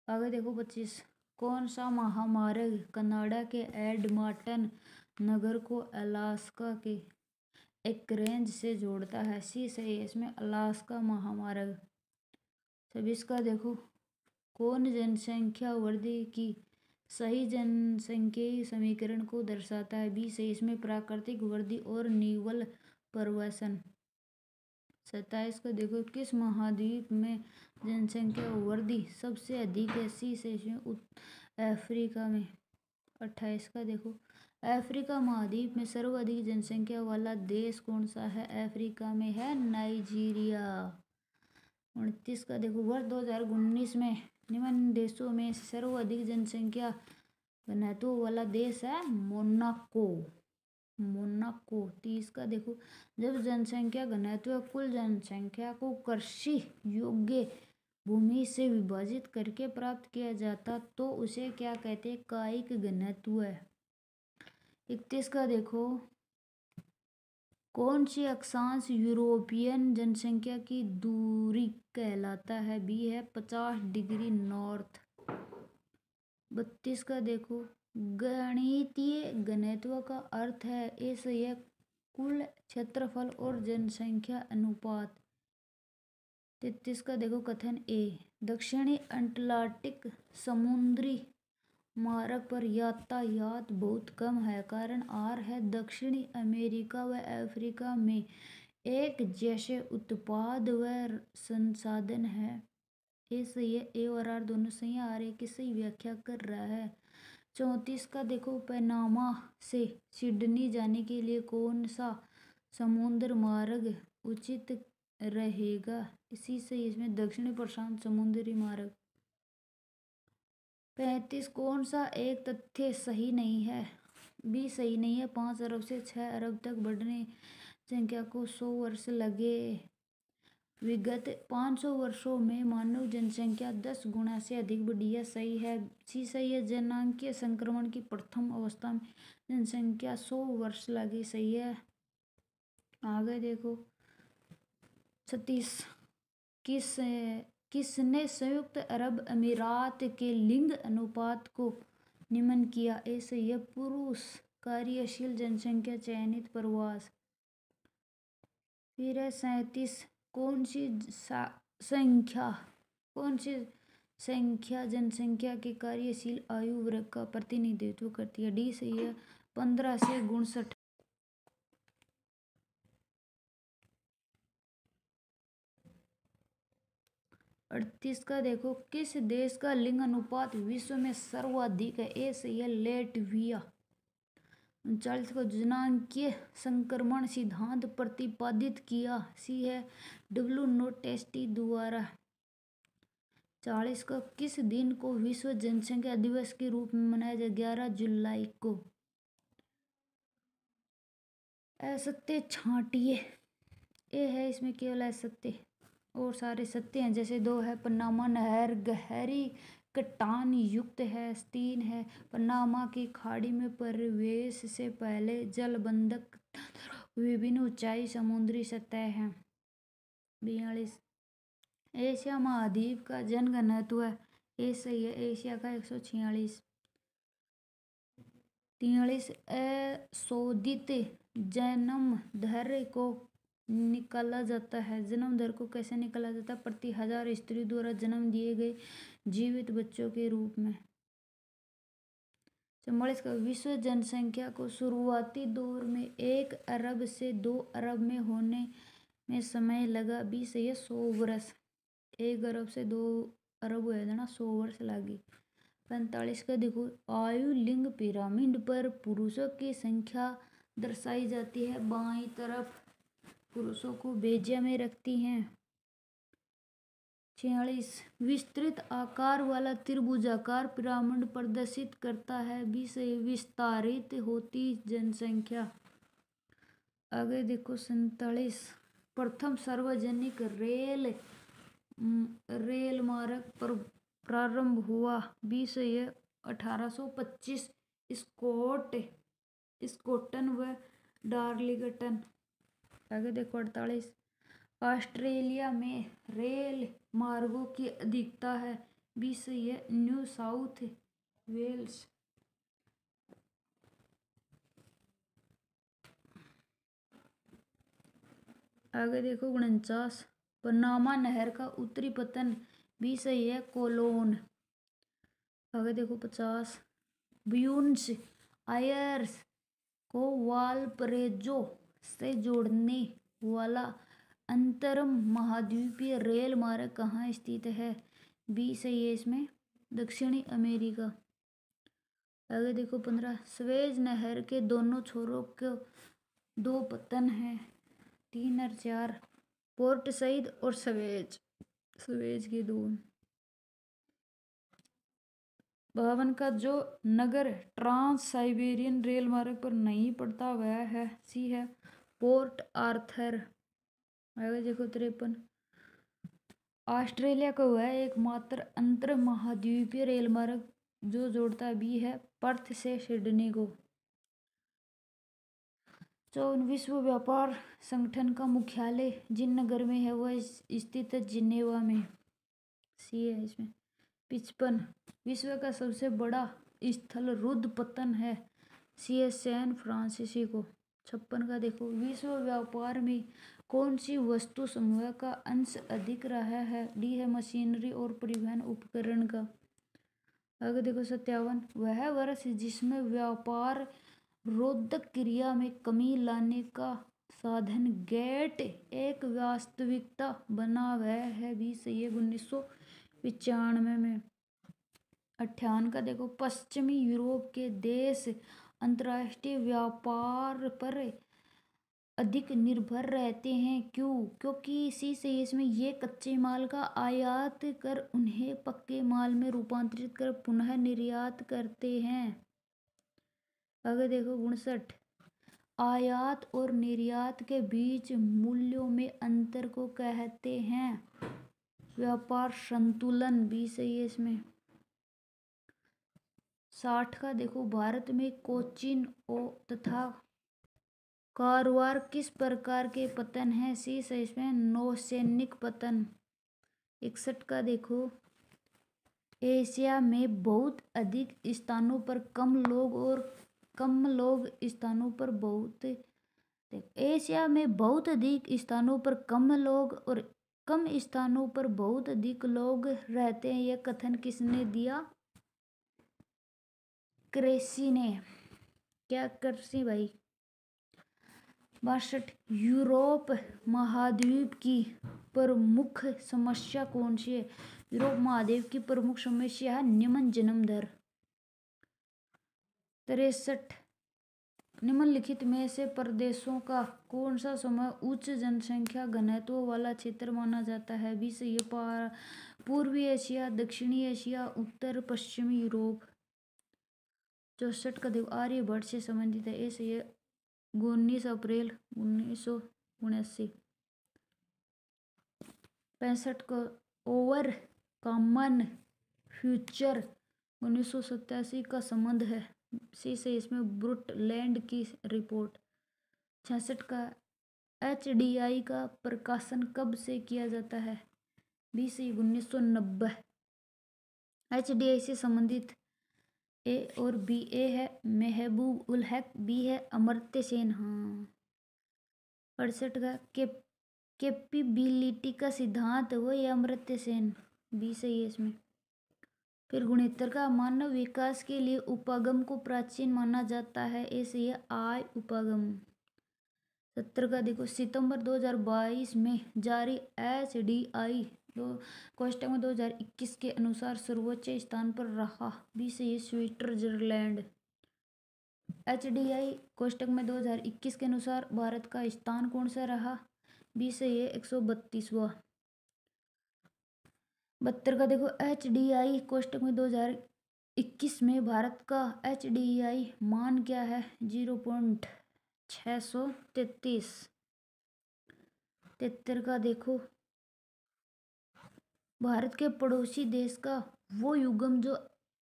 [SPEAKER 1] आगे देखो 25 कौन सा महामार्ग कनाडा के एडमंटन नगर को अलास्का के एंकरेज से जोड़ता है, सी सही है। इसमें अलास्का महामार्ग। 26 का देखो कौन जनसंख्या वृद्धि की सही जनसंख्यिकी समीकरण को दर्शाता है, बी सही। इसमें प्राकृतिक वृद्धि और निवल प्रवसन। 27 को देखो किस महाद्वीप में जनसंख्या वृद्धि सबसे अधिक है, सी से अफ्रीका में। 28 का देखो अफ्रीका महाद्वीप में सर्वाधिक जनसंख्या वाला देश कौन सा है, अफ्रीका में है नाइजीरिया। 29 का देखो वर्ष 2019 में निम्न देशों में सर्वाधिक जनसंख्या घनत्व वाला देश है मोनाको। 30 का देखो जब जनसंख्या घनत्व कुल जनसंख्या को कृषि योग्य भूमि से विभाजित करके प्राप्त किया जाता तो उसे क्या कहते हैं, कायिक घनत्व है। 31 का देखो कौन सी अक्षांश यूरोपियन जनसंख्या की दूरी कहलाता है, बी है 50 डिग्री नॉर्थ। 32 का देखो गणितीय घनत्व का अर्थ है, ए सही है, कुल क्षेत्रफल और जनसंख्या अनुपात। 33 का देखो कथन ए दक्षिणी अटलांटिक समुद्री मार्ग पर यातायात बहुत कम है, कारण आर है दक्षिणी अमेरिका व अफ्रीका में एक जैसे उत्पाद व संसाधन है, ए सही है। ए और आर दोनों सही, आर ए की सही व्याख्या कर रहा है। 34 का देखो पनामा से सिडनी जाने के लिए कौन सा समुद्र मार्ग उचित रहेगा, इसी से इसमें दक्षिणी प्रशांत समुद्री मार्ग। 35 कौन सा एक तथ्य सही नहीं है, बी सही नहीं है। 5 अरब से 6 अरब तक बढ़ने संख्या को 100 वर्ष लगे। विगत 500 वर्षों में मानव जनसंख्या 10 गुना से अधिक बढ़ी है, सही है। सी सही है। जनांकीय संक्रमण की प्रथम अवस्था में जनसंख्या 100 वर्ष लगी, सही है। आगे देखो 36 किसने संयुक्त अरब अमीरात के लिंग अनुपात को निम्न किया, ए सही है, पुरुष कार्यशील जनसंख्या चयनित प्रवास। फिर है 37 कौन सी संख्या जनसंख्या के कार्यशील आयु वर्ग का प्रतिनिधित्व करती है, डी सही है, 15 से 59। 38 का देखो, किस देश का लिंग अनुपात विश्व में सर्वाधिक है? ए सही है, लेटविया। 39 को जनांकीय संक्रमण सिद्धांत प्रतिपादित किया? सी है, डब्ल्यू नोटेस्टी द्वारा। 40 का, किस दिन को विश्व जनसंख्या दिवस के रूप में मनाया जाए? 11 जुलाई को। असत्य छांटिए। ए है इसमें केवल असत्य, और सारे सत्य हैं। जैसे 2 है, पनामा नहर गहरी कटान युक्त है। 3 है, पनामा की खाड़ी में प्रवेश से पहले जलबंधक विभिन्न ऊंचाई समुद्री सतह है। 42, एशिया महाद्वीप का जनघनत्व है? ए सही है, एशिया का 146। 43, अशोधित जन्म दर को निकाला जाता है? जन्म दर को कैसे निकाला जाता है? प्रति 1000 स्त्री द्वारा जन्म दिए गए जीवित बच्चों के रूप में। 44 का, विश्व जनसंख्या को शुरुआती दौर में 1 अरब से 2 अरब में होने में समय लगा? बी सही है, 100 वर्ष। 1 अरब से 2 अरब हुए थे ना, 100 वर्ष लगी। 45 का देखो, आयु लिंग पिरामिड पर पुरुषों की संख्या दर्शाई जाती है? बाईं तरफ पुरुषों को बेजिया में रखती हैं। 46, विस्तृत आकार वाला त्रिभुजाकार पिरामिड प्रदर्शित करता है? बी से विस्तारित होती जनसंख्या। आगे देखो 47, प्रथम सार्वजनिक रेल मार्ग पर प्रारंभ हुआ? बी से यह 1825 स्कॉटन व डार्लिंगटन। आगे देखो 48, ऑस्ट्रेलिया में रेल मार्गों की अधिकता है? बी से यह न्यू साउथ वेल्स। आगे देखो 49, पनामा नहर का उत्तरी पतन? बी सही है, कोलोन। आगे देखो 50, ब्यूनस आयर्स को वालपरेजो से जोड़ने वाला अंतरम महाद्वीपीय रेल मार्ग कहाँ स्थित है? बी सही है इसमें, दक्षिणी अमेरिका। आगे देखो 15, स्वेज नहर के दोनों छोरों को 2 पतन हैं? 3 और 4, पोर्ट सईद और सवेज के 2। 52 का, जो नगर ट्रांस साइबेरियन रेल मार्ग पर नहीं पड़ता वह है? सी है, पोर्ट आर्थर। आगे देखो 53, ऑस्ट्रेलिया का वह एकमात्र अंतर महाद्वीपीय रेल मार्ग जो जोड़ता? बी है, पर्थ से सिडनी को। 54, विश्व व्यापार संगठन का मुख्यालय जिन नगर में है वह स्थित है जिनेवा में? सी है इसमें। 55, विश्व का सबसे बड़ा स्थल रुद्र पतन है? सी है, सैन फ्रांसिस्को। 56 का देखो, विश्व व्यापार में कौन सी वस्तु समूह का अंश अधिक रहा है? डी है, मशीनरी और परिवहन उपकरण का। आगे देखो 57, वह वर्ष जिसमें व्यापार रोधक क्रिया में कमी लाने का साधन गेट एक वास्तविकता बना वह है? भी सही है, 1995 में। 58 का देखो, पश्चिमी यूरोप के देश अंतर्राष्ट्रीय व्यापार पर अधिक निर्भर रहते हैं? क्यों? क्योंकि इसी से इसमें ये कच्चे माल का आयात कर उन्हें पक्के माल में रूपांतरित कर पुनः निर्यात करते हैं। आगे देखो 59, आयात और निर्यात के बीच मूल्यों में अंतर को कहते हैं? व्यापार संतुलन। भी सही है इसमें। 60 का देखो, भारत में कोचीन तथा कारवार किस प्रकार के पतन है? सी सही इसमें, नौसैनिक पतन। 61 का देखो, एशिया में बहुत अधिक स्थानों पर कम लोग स्थानों पर बहुत एशिया में बहुत अधिक स्थानों पर कम लोग और कम स्थानों पर बहुत अधिक लोग रहते हैं? यह कथन किसने दिया? क्रेसी ने। क्या क्रेसी भाई? 62, यूरोप महाद्वीप की प्रमुख समस्या कौन सी है? यूरोप महाद्वीप की प्रमुख समस्या है निम्न जन्म दर। 63 निम्नलिखित में से प्रदेशों का कौन सा समय उच्च जनसंख्या घनत्व वाला क्षेत्र माना जाता है? 20 ये पूर्वी एशिया, दक्षिणी एशिया, उत्तर पश्चिमी यूरोप। 64 का देखो आर्यभट्ट से संबंधित है। ऐसे ये 19 अप्रैल 1979। 65 को ओवर कॉमन फ्यूचर 1987 का संबंध है। सी से इसमें ब्रुटलैंड की रिपोर्ट। 66 का HDI का प्रकाशन कब से किया जाता है? 20 1990। HDI से संबंधित ए और बी। ए है महबूब उल हक, बी है अमर्त्य सेन। हाँ। 68 का कैपेबिलिटी का सिद्धांत वो ये अमर्त्य सेन, बी सही है इसमें। फिर 69 का मानव विकास के लिए उपागम को प्राचीन माना जाता है। ऐसे ये आय उपागम। 70 का देखो सितंबर 2022 में जारी HDI कोष्टक में 2021 के अनुसार सर्वोच्च स्थान पर रहा। 20 ये स्विट्जरलैंड। HDI कोष्टक में 2021 के अनुसार भारत का स्थान कौन सा रहा? 20 ये 132वां। 72 का देखो HDI कोष्टक में 2021 में भारत का HDI मान क्या है? 0.633। 73 का देखो भारत के पड़ोसी देश का वो युग्म जो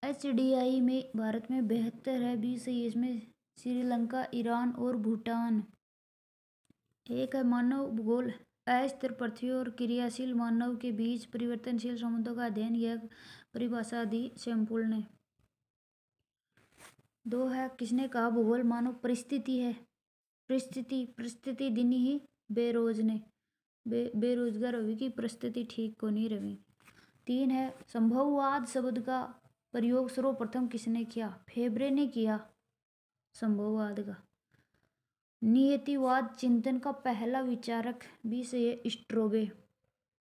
[SPEAKER 1] HDI में भारत में बेहतर है। 20 है इसमें श्रीलंका, ईरान और भूटान। एक है मानव भूगोल अस्थिर पृथ्वी और क्रियाशील मानव के बीच परिवर्तनशील संबंधों का अध्ययन। यह परिभाषा दी सैंपुल ने। 2 है किसने कहा भूगोल मानव परिस्थिति है? परिस्थिति दिनी ही बेरोज ने बेरोजगार होगी की परिस्थिति ठीक को नहीं रही। 3 है संभववाद शब्द का प्रयोग सर्वप्रथम किसने किया? फेब्रे ने किया संभववाद का। नियतिवाद चिंतन का पहला विचारक 20 ये स्ट्रोबे।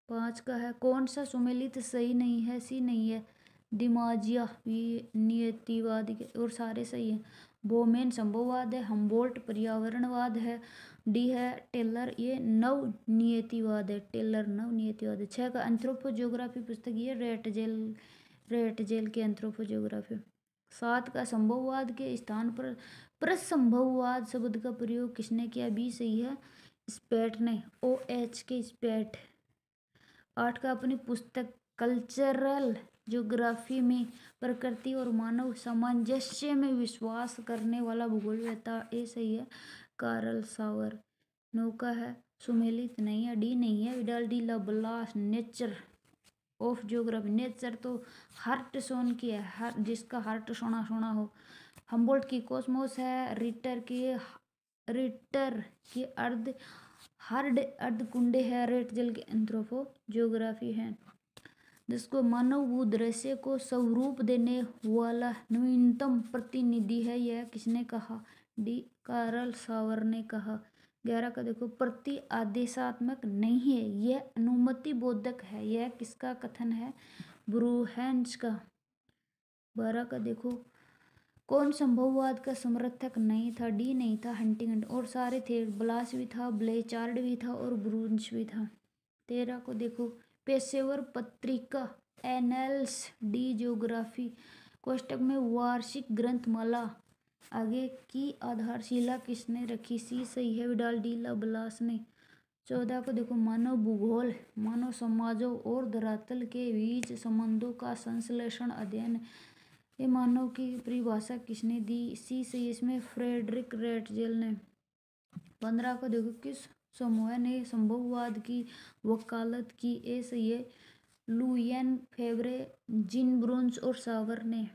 [SPEAKER 1] 5 का है कौन सा सुमेलित सही नहीं है? सी नहीं है दिमाजिया भी नियतिवाद के और सारे सही है। बोमेन संभववाद है। हम्बोल्ट पर्यावरणवाद है। डी है टेलर ये नव नियतिवाद है। टेलर नव नियतिवाद है। 6 का एंथ्रोपोजियोग्राफी पुस्तक ये रेट जेल के एंथ्रोपोजियोग्राफी। 7 का संभववाद के स्थान पर प्रसंभववाद शब्द का प्रयोग किसने किया? बी सही है स्पेट ने OH के स्पेट। 8 का अपनी पुस्तक कल्चरल ज्योग्राफी में प्रकृति और मानव सामंजस्य में विश्वास करने वाला भूगोलवेत्ता ए सही है कार्ल सावर। 9 का है सुमेलित नहीं है। डी नहीं है Vidal de la Blache nature of geography. Nature तो हार्ट सोन की है, हर जिसका हार्ट सोना सोना हो। हम्बोल्ट की कॉस्मोस है। रिटर की अर्धकुंडे है। रेट जल के एंथ्रोपो ज्योग्राफी है। जिसको मानव भूदृश्य को स्वरूप देने वाला नवीनतम प्रतिनिधि है। यह किसने कहा? डी कार्ल सावर ने कहा। 11 का देखो प्रति आदेशात्मक नहीं है, यह अनुमति बोधक है। यह किसका कथन है? ब्रूहेंस का। 12 का देखो कौन संभववाद का समर्थक नहीं था? डी नहीं था हंटिंगटन और सारे थे। ब्लास भी था, ब्लेचार्ड भी था और ब्रूंस भी था। 13 को देखो पेशेवर पत्रिका एनल्स डी ज्योग्राफी कोष्टक में वार्षिक ग्रंथमाला आगे की आधारशिला किसने रखी? सी सही है विडाल डी ला ब्लास ने। 14 को देखो मानव भूगोल मानव समाजों और धरातल के बीच संबंधों का संश्लेषण अध्ययन। ये मानव की परिभाषा किसने दी? सी सही इसमें फ्रेडरिक रेटजेल ने। 15 को देखो किस समूह ने संभववाद की वकालत की? ए सही है लुइयन फेब्रे, जिन ब्रूंस और सावर ने।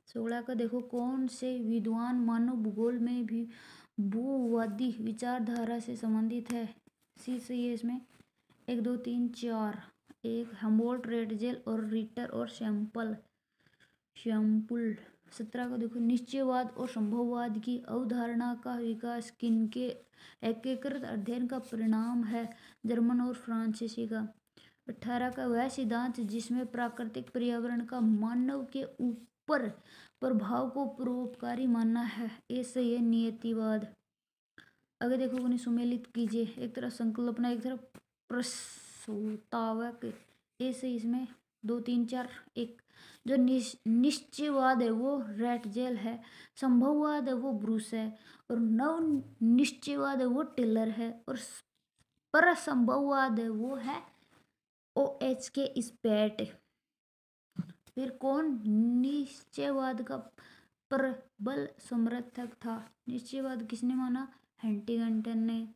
[SPEAKER 1] 16 का देखो कौन से विद्वान मानव भूगोल में भी भूवादी विचारधारा से संबंधित है? सी सही है इसमें 1 2 3 4। 1 हम्बोल्ट, रेटजेल और रिटर और शैम्पुल। 17 को देखो निश्चयवाद और संभववाद की अवधारणा का विकास किनके एकीकृत अध्ययन का परिणाम है? जर्मन और फ्रांसीसी का। 18 का वह सिद्धांत जिसमें प्राकृतिक पर्यावरण का मानव के ऊपर प्रभाव को परोपकारी मानना है, ऐसे ये नियतिवाद। अगर देखो उन्हें सुमेलित कीजिए, एक तरफ संकल्पना एक तरफ प्रस्तावक, ऐसे इसमें 2 3 4 1। जो निश्चयवाद है वो रैटजेल है, संभववाद है वो ब्रूस है, और नव निश्चयवाद है वो टेलर है, और परसंभववाद है वो है OH के स्पेट। फिर कौन निश्चयवाद का प्रबल समर्थक था? निश्चयवाद किसने माना? हंटिंगटन ने।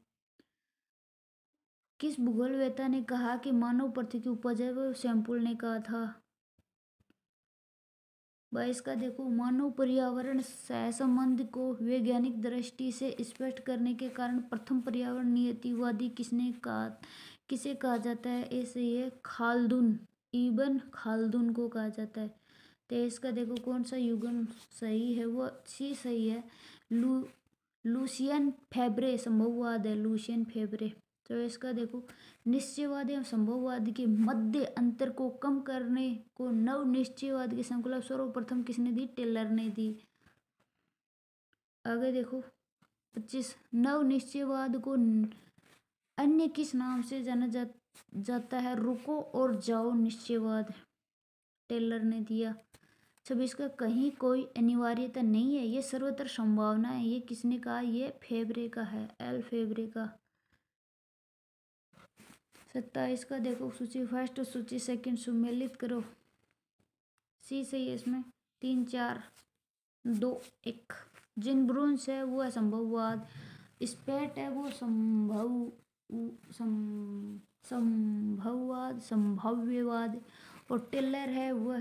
[SPEAKER 1] किस भूगोलवेत्ता ने कहा कि मानव पृथ्वी की उपज है? वो सैंपुल ने कहा था। 22 का देखो, मानव पर्यावरण सहसंबंध को वैज्ञानिक दृष्टि से स्पष्ट करने के कारण प्रथम पर्यावरण नियतिवादी किसे कहा जाता है? ऐसे ये खाल्दुन, इब्न खाल्दुन को कहा जाता है। 23 का देखो, कौन सा युग्म सही है? वो सी सही है। लूसियन फेब्रे संभववाद है, लूसियन फेब्रे। तो इसका देखो, निश्चयवाद एवं संभववाद के मध्य अंतर को कम करने को नव निश्चयवाद की संकल्पना सर्वप्रथम किसने दी? टेलर ने दी। आगे देखो 25, नव निश्चयवाद को अन्य किस नाम से जाना जाता है? रुको और जाओ निश्चयवाद, टेलर ने दिया। 26 का, कहीं कोई अनिवार्यता नहीं है, ये सर्वत्र संभावना है, ये किसने कहा? ये फेब्रे का है, एल फेब्रे का। 27 का देखो, सूची फर्स्ट और सूची सेकंड सुमेलित करो। सी सही है इसमें, 3 4 2 1। जिनब्रूंस है वो है संभववाद, स्पेट है वो संभववाद संभाव्यवाद, और टिलर है वो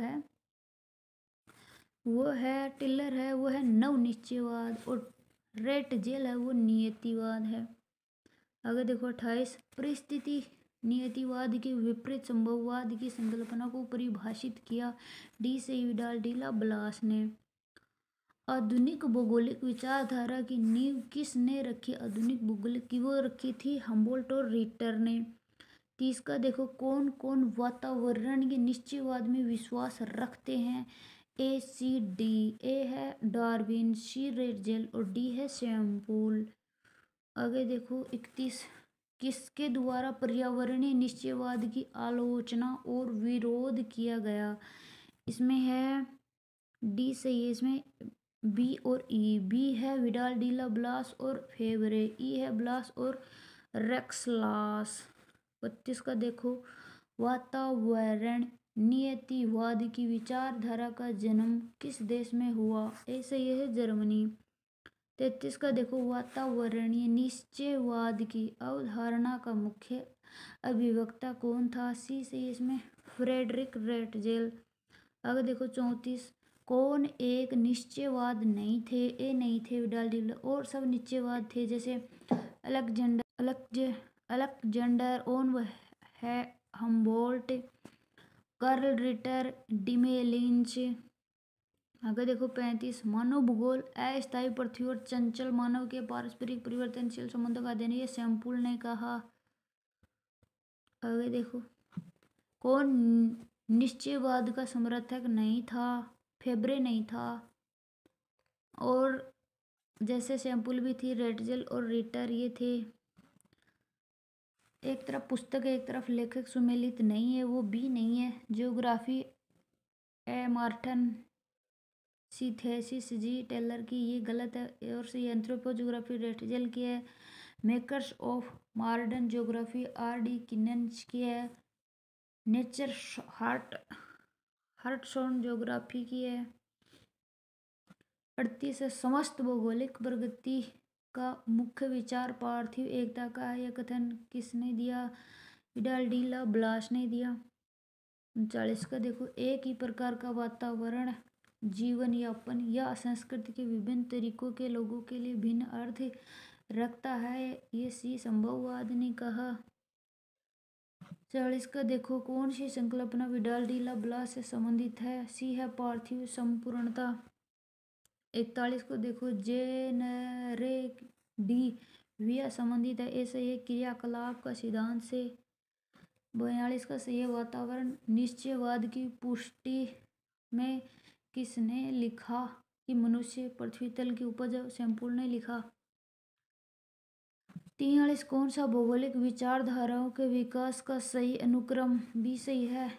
[SPEAKER 1] है नव निश्चयवाद, और रेट जेल है वो नियतिवाद है। अगर देखो 28, परिस्थिति नियतिवाद के विपरीत संभववाद की संकल्पना को परिभाषित किया डी से विडाल डीला ब्लास ने। आधुनिक भौगोलिक विचारधारा की नींव किसने रखी? आधुनिक भौगोलिक की वो रखी थी हम्बोल्ट और रिटर ने। 30 का देखो, कौन कौन वातावरण के निश्चयवाद में विश्वास रखते हैं? ए सी डी, ए है डार्विन, सी रेटजेल, और डी है सैंपुल। आगे देखो 31, किसके द्वारा पर्यावरणीय निश्चयवाद की आलोचना और विरोध किया गया? इसमें है डी सही है इसमें, बी और ई। बी है विडाल डीला ब्लास और फेब्रे, ई है ब्लास और रेक्सलास। 32 का देखो, वातावरण नियतिवाद की विचारधारा का जन्म किस देश में हुआ? ऐसे यह है जर्मनी। 33 का देखो, वातावरणीय निश्चयवाद की अवधारणा का मुख्य अभिवक्ता कौन था? सी से इसमें फ्रेडरिक रेटजेल। अगर देखो 34, कौन एक निश्चयवाद नहीं थे? ए नहीं थे विडाल डीला, और सब निश्चयवाद थे, जैसे अलेक्जेंडर ओन है, हम्बोल्ट, कार्ल रिटर, डिमेलिंच। अगर देखो 35, मानव भूगोल अस्थायी पृथ्वी और चंचल मानव के पारस्परिक परिवर्तनशील संबंधों का अध्ययन, ये सैंपुल ने कहा। अगर देखो, कौन निश्चयवाद का समर्थक नहीं था? फेब्रे नहीं था, और जैसे सैंपुल भी थी, रेटजेल और रिटर ये थे। एक तरफ पुस्तक है, एक तरफ लेखक सुमेलित नहीं है, वो भी नहीं है। जियोग्राफी ए मार्टन, सीथेसिस जी टेलर की, ये गलत है, और से एंथ्रोपोजियोग्राफी रेटजेल की है। Makers of modern geography are डी किन्नस की है। नेचर हार्टसॉन ज्योग्राफी की है। 38 है, समस्त भौगोलिक प्रगति का मुख्य विचार पार्थिव एकता का है, यह कथन किसने दिया? विडाल डीला ब्लास ने दिया। 39 का देखो, एक ही प्रकार का वातावरण जीवन यापन या संस्कृति के विभिन्न तरीकों के लोगों के लिए भिन्न अर्थ रखता है, ये सी संभववाद ने कहा। 40 का देखो, कौन सी संकल्पना विडाल डीला ब्लास से संबंधित है? सी है पार्थिव संपूर्णता। 41 को देखो, जेनरे डी विया संबंधित है, ऐसे ये क्रियाकलाप का सिद्धांत से। 42 का सही है वातावरण निश्चयवाद की पुष्टि में किसने लिखा कि मनुष्य पृथ्वी तल की उपज संपूर्ण ने लिखा। 43 कौन सा भौगोलिक विचारधाराओं के विकास का सही अनुक्रम भी सही है।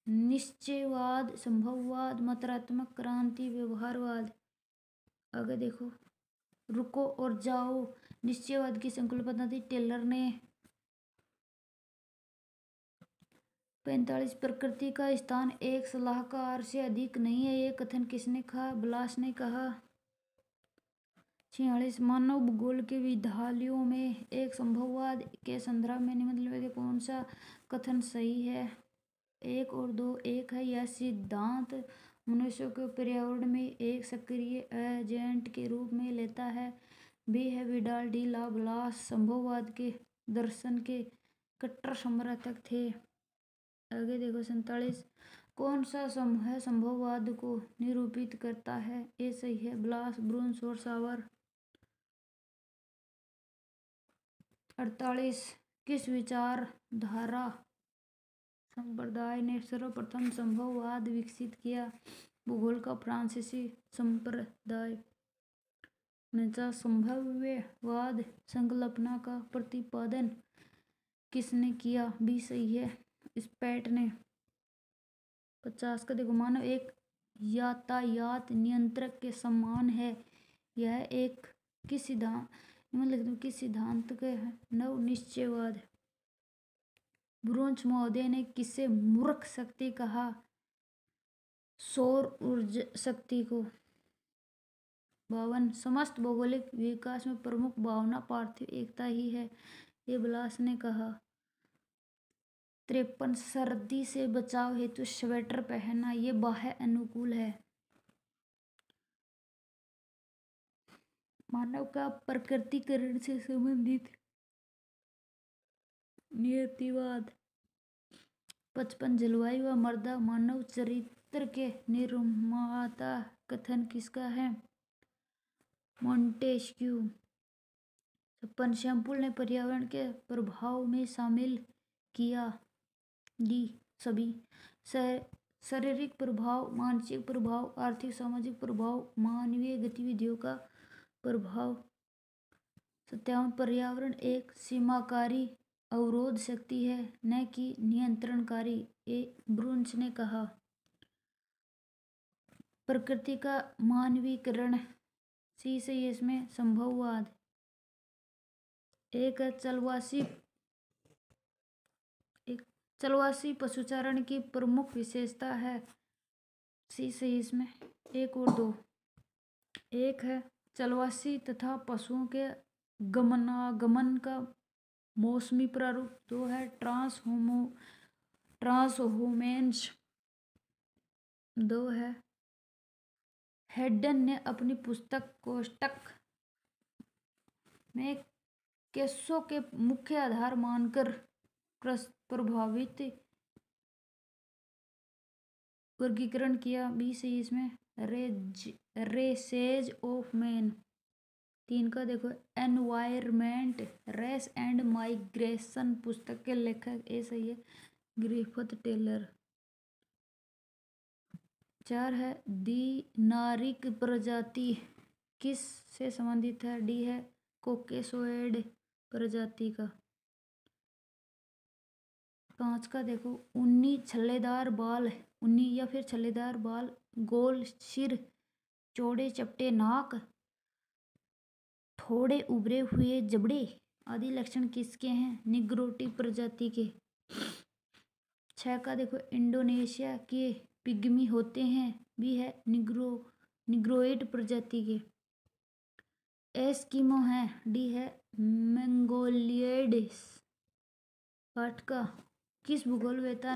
[SPEAKER 1] निश्चयवाद, संभववाद, मात्रात्मक क्रांति, व्यवहारवाद। आगे देखो, रुको और जाओ निश्चयवाद की संकल्पना दी टेलर ने। 45 प्रकृति का स्थान एक सलाहकार से अधिक नहीं है, ये कथन किसने कहा। ब्लास ने कहा। 46 मानव भूगोल के विद्यालयों में एक संभववाद के संदर्भ में निम्नलिखित में कौन सा कथन सही है। 1 और 2। 1 है यह सिद्धांत मनुष्य को पर्यावरण में एक सक्रिय एजेंट के रूप में लेता है। बी है विडाल डी ला ब्लास संभववाद के दर्शन के कट्टर समर्थक थे। आगे देखो 47 कौन सा समूह संभववाद को निरूपित करता है। ये सही है ब्लास, ब्रून्स और सावर। 48 किस विचारधारा संप्रदाय ने सर्वप्रथम संभववाद विकसित किया। भूगोल का फ्रांसीसी संप्रदाय। 49 संभाव्यवाद संकल्पना का प्रतिपादन किसने किया। भी सही है स्पैट ने। 50 का देखो मानव एक यातायात नियंत्रक के समान है। यह एक किस सिद्धांत मतलब किस सिद्धांत के नव निश्चयवाद। ब्रोंच महोदय ने किसे मूर्ख शक्ति कहा। सौर ऊर्जा शक्ति को। 52 समस्त भौगोलिक विकास में प्रमुख भावना पार्थिव एकता ही है, ये ब्लास ने कहा। 53 सर्दी से बचाव हेतु स्वेटर पहनना ये बाह्य अनुकूल है। मानव का प्रकृतिकरण से संबंधित नियतिवाद। 55 जलवायु व मृदा मानव चरित्र के निर्माता कथन किसका है। मॉन्टेस्क्यू। 56 शैम्पुल ने पर्यावरण के प्रभाव में शामिल किया। डी सभी। शारीरिक प्रभाव, मानसिक प्रभाव, आर्थिक सामाजिक प्रभाव, मानवीय गतिविधियों का प्रभाव। 57 पर्यावरण एक सीमाकारी अवरोध शक्ति है न कि नियंत्रणकारी, ये ब्रुन्स ने कहा। प्रकृति का मानवीकरण सी से इसमें संभववाद। एक चलवासी पशुचारण की प्रमुख विशेषता है। सी से इसमें 1 और 2। 1 है चलवासी तथा पशुओं के गमनागमन का मौसमी प्रारूप। 2 है ट्रांसहोमेंस। 2 है हेडन ने अपनी पुस्तक कोष्टक में केसों के मुख्य आधार मानकर प्रभावित वर्गीकरण किया। बी से इसमें रेसेज ऑफ मैन। 3 का देखो एनवायरमेंट रेस एंड माइग्रेशन पुस्तक के लेखक ए सही है ग्रिफिथ टेलर। 4 है दिनारिक प्रजाति किस से संबंधित है। डी है कोकेसोइड प्रजाति का। 5 का देखो ऊनी छल्लेदार बाल, ऊनी या फिर छल्लेदार बाल, गोल सिर, चौड़े चपटे नाक, थोड़े उभरे हुए जबड़े आदि लक्षण किसके हैं। निग्रोटी प्रजाति के। 6 का देखो इंडोनेशिया के पिग्मी होते हैं। भी है निग्रोइड प्रजाति के। एस्किमो है। डी है मंगोलियड्स। 8 का किस भूगोलवेत्ता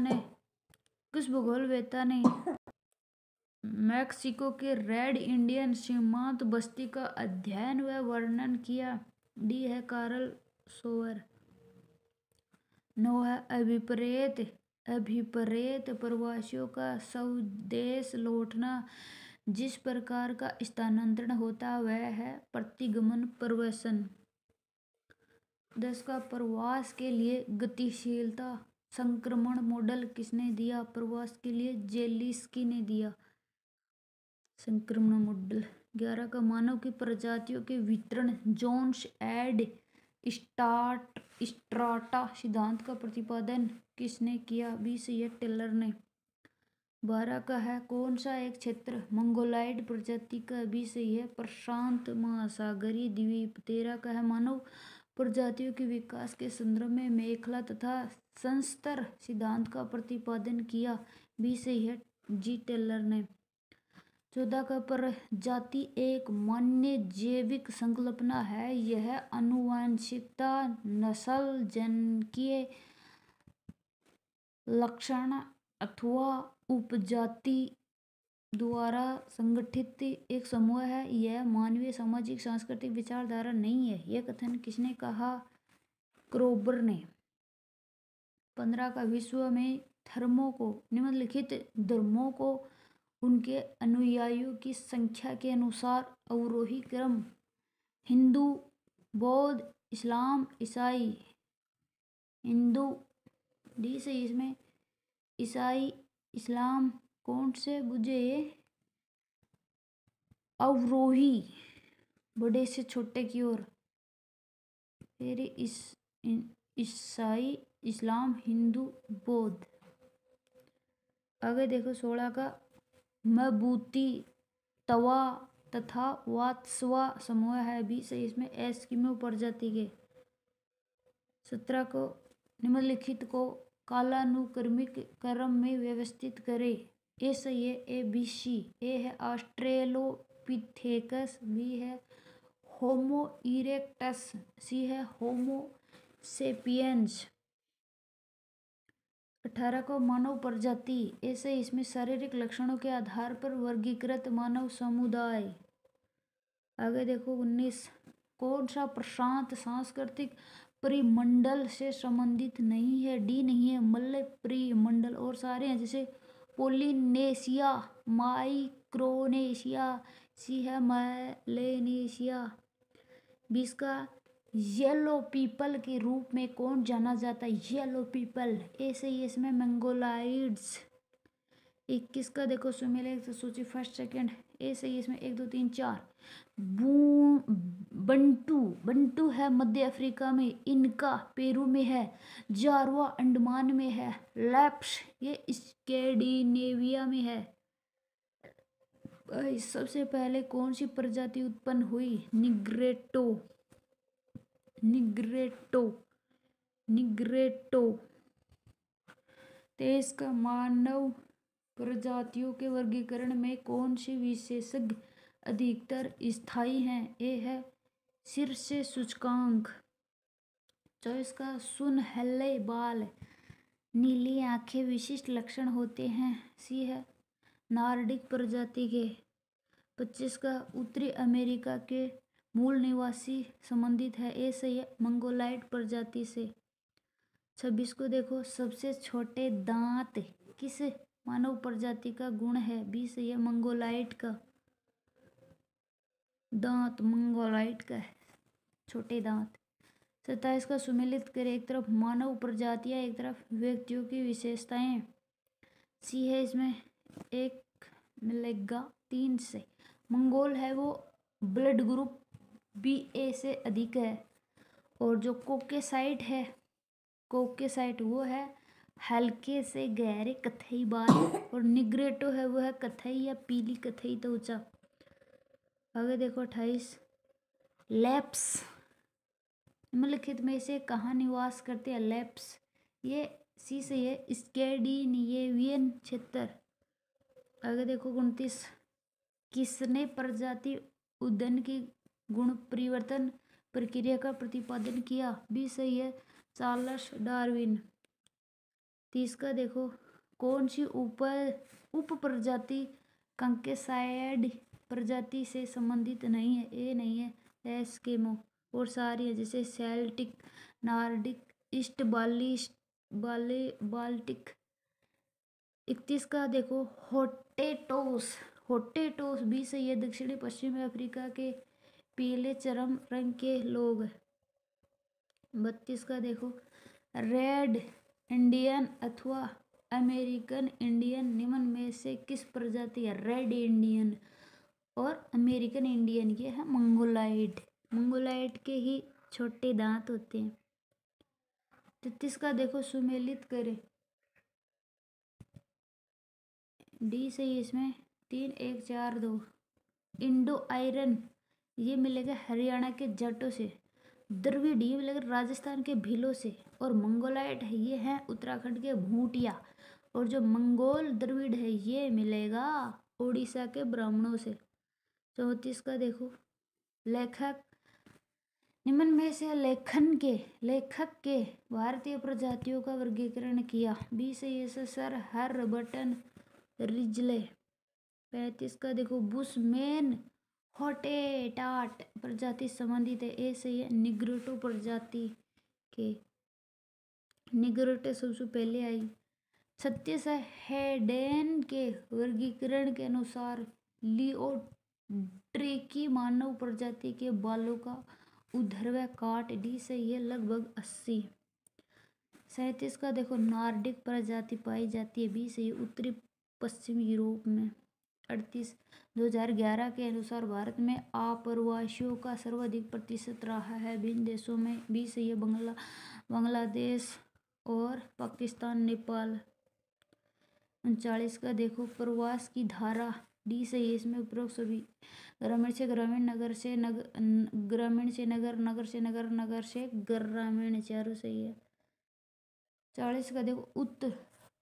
[SPEAKER 1] ने मैक्सिको के रेड इंडियन सीमांत बस्ती का अध्ययन व वर्णन किया। डी है कार्ल सोवर। 9 है अभिप्रेत प्रवासियों का स्वदेश लौटना। जिस प्रकार का स्थानांतरण होता वह है प्रतिगमन प्रवसन। 10 का प्रवास के लिए गतिशीलता संक्रमण मॉडल किसने दिया? प्रवास के लिए जेलिस्की ने दिया संक्रमण मॉडल। 11 का मानव की प्रजातियों के वितरण जोन्स एड स्ट्राटा सिद्धांत का प्रतिपादन किसने किया? बी सही है, टेलर ने। 12 का है कौन सा एक क्षेत्र मंगोलाइड प्रजाति का? बी सही है, प्रशांत महासागरीय द्वीप। 13 का है मानव प्रजातियों के विकास के संदर्भ में मेखला तथा संस्तर सिद्धांत का प्रतिपादन किया? बी सही है, जी टेलर ने। 14 का प्रजाति एक मान्य जैविक संकल्पना है, यह आनुवंशिकता नस्ल जन्य लक्षण अथवा उपजाति द्वारा संगठित एक समूह है, यह मानवीय सामाजिक सांस्कृतिक विचारधारा नहीं है। यह कथन किसने कहा? क्रोबर ने। 15 का विश्व में धर्मों को निम्नलिखित धर्मों को उनके अनुयायियों की संख्या के अनुसार अवरोही क्रम हिंदू, बौद्ध, इस्लाम, ईसाई। हिंदू डी से इसमें ईसाई, इस्लाम कौन से बुझे? अवरोही बड़े से छोटे की ओर, फिर ईसाई, इस्लाम, हिंदू, बौद्ध। आगे देखो 16 का मबूती तवा तथा वात्सवा समूह है, बी सही इसमें एस्किमो प्रजाति के। 17 को निम्नलिखित को कालानुक्रमिक क्रम में व्यवस्थित करें। ए सही है, ए बी सी। ए है ऑस्ट्रेलोपिथेकस, बी है होमो इरेक्टस, सी है होमो सेपियंस। 18 को मानव प्रजाति, ऐसे इसमें शारीरिक लक्षणों के आधार पर वर्गीकृत मानव समुदाय। आगे देखो 19 कौन सा प्रशांत सांस्कृतिक परिमंडल से संबंधित नहीं है? डी नहीं है, मलय परिमंडल और सारे हैं, जैसे पोलिनेशिया, माइक्रोनेशिया, सी है मेलेनेशिया। 20 का येलो पीपल के रूप में कौन जाना जाता है? येलो पीपल, ऐसे ही इसमें मंगोलाइड्स। 21 का देखो सुमेलित सूची फर्स्ट सेकंड, ऐसे ही इसमें 1 2 3 4 बंटू, बंटू है मध्य अफ्रीका में, इनका पेरू में है, जारवा अंडमान में है, लैप्स ये स्कैंडिनेविया में है। सबसे पहले कौन सी प्रजाति उत्पन्न हुई? Negrito, Negrito, Negrito. 23 का मानव प्रजातियों के वर्गीकरण में कौन सी विशेषज्ञ अधिकतर स्थायी हैं? ए है शीर्ष सूचकांक। 24 का सुनहले बाल, नीली आंखें विशिष्ट लक्षण होते हैं, सी है नार्डिक प्रजाति के। 25 का उत्तरी अमेरिका के मूल निवासी संबंधित है, ए सही है मंगोलाइड प्रजाति से। 26 को देखो सबसे छोटे दांत किस मानव प्रजाति का गुण है? बी सही है मंगोलाइड का। दांत मंगोलाइड का है, छोटे दांत। 27 का सुमेलित करें, एक तरफ मानव प्रजातियां, एक तरफ व्यक्तियों की विशेषताएं। सी है इसमें एक मिलेगा 3 से। मंगोल है वो ब्लड ग्रुप बी ए से अधिक है, और जो कोकेसाइट है, कोकेसाइट वो है हल्के से गहरे कथई बाल, और निग्रेटो है वो है कथई या पीली कथई त्वचा। आगे देखो 28 लैप्स निम्नलिखित में से कहाँ निवास करते हैं? लैप्स ये सी से ये स्कैंडिनेवियन क्षेत्र। आगे देखो 29 किसने प्रजाति उद्यान की गुण परिवर्तन प्रक्रिया का प्रतिपादन किया? बी सही है चार्ल्स डार्विन। 30 का देखो कौन सी उप प्रजाति कंकेसाइड प्रजाति से संबंधित नहीं है? ए नहीं है एस्किमो, और सारी है जैसे सेल्टिक, नार्डिक, ईस्ट बाल्टिक। 31 का देखो होटेटोस, होटेटोस भी सही है दक्षिणी पश्चिमी अफ्रीका के पीले चरम रंग के लोग। 32 का देखो, रेड इंडियन अथवा अमेरिकन इंडियन निम्न में से किस प्रजाति है? रेड इंडियन और अमेरिकन इंडियन, ये है मंगोलाइड। मंगोलाइड के ही छोटे दांत होते हैं। 33 का देखो, सुमेलित करें। डी सही है इसमें, 3 1 4 2। इंडो आयरन ये मिलेगा हरियाणा के जाटों से। द्रविड़ ये मिलेगा राजस्थान के भीलों से। और मंगोलाइट है ये है उत्तराखंड के भूटिया। और जो मंगोल द्रविड़ है ये मिलेगा उड़ीसा के ब्राह्मणों से। 34 का देखो, लेखक निम्न में से लेखक के भारतीय प्रजातियों का वर्गीकरण किया। बी सही है सर हर्बर्टन रिजले। 35 का देखो, बुशमैन हॉटेटाट प्रजाति संबंधित है। ए सही है निग्रोटो प्रजाति के, निग्रोटे सबसे पहले आई। 36 है हेडेन के वर्गीकरण के अनुसार लियोट्रेकी मानव प्रजाति के बालों का ऊर्ध्व काट। डी सही है लगभग 80। 37 का देखो, नॉर्डिक प्रजाति पाई जाती है। बी सही उत्तरी पश्चिमी यूरोप में। 38 2011 के अनुसार भारत में आप्रवासियों का सर्वाधिक प्रतिशत रहा है विभिन्न देशों में। बी सही है बांग्लादेश और पाकिस्तान नेपाल। 39 का देखो, प्रवास की धारा। डी सही है इसमें उपरोक्त सभी ग्रामीण से ग्रामीण, नगर से नगर, ग्रामीण से नगर, नगर से नगर, नगर से ग्रामीण, चारों सही है। 40 का देखो, उत्तर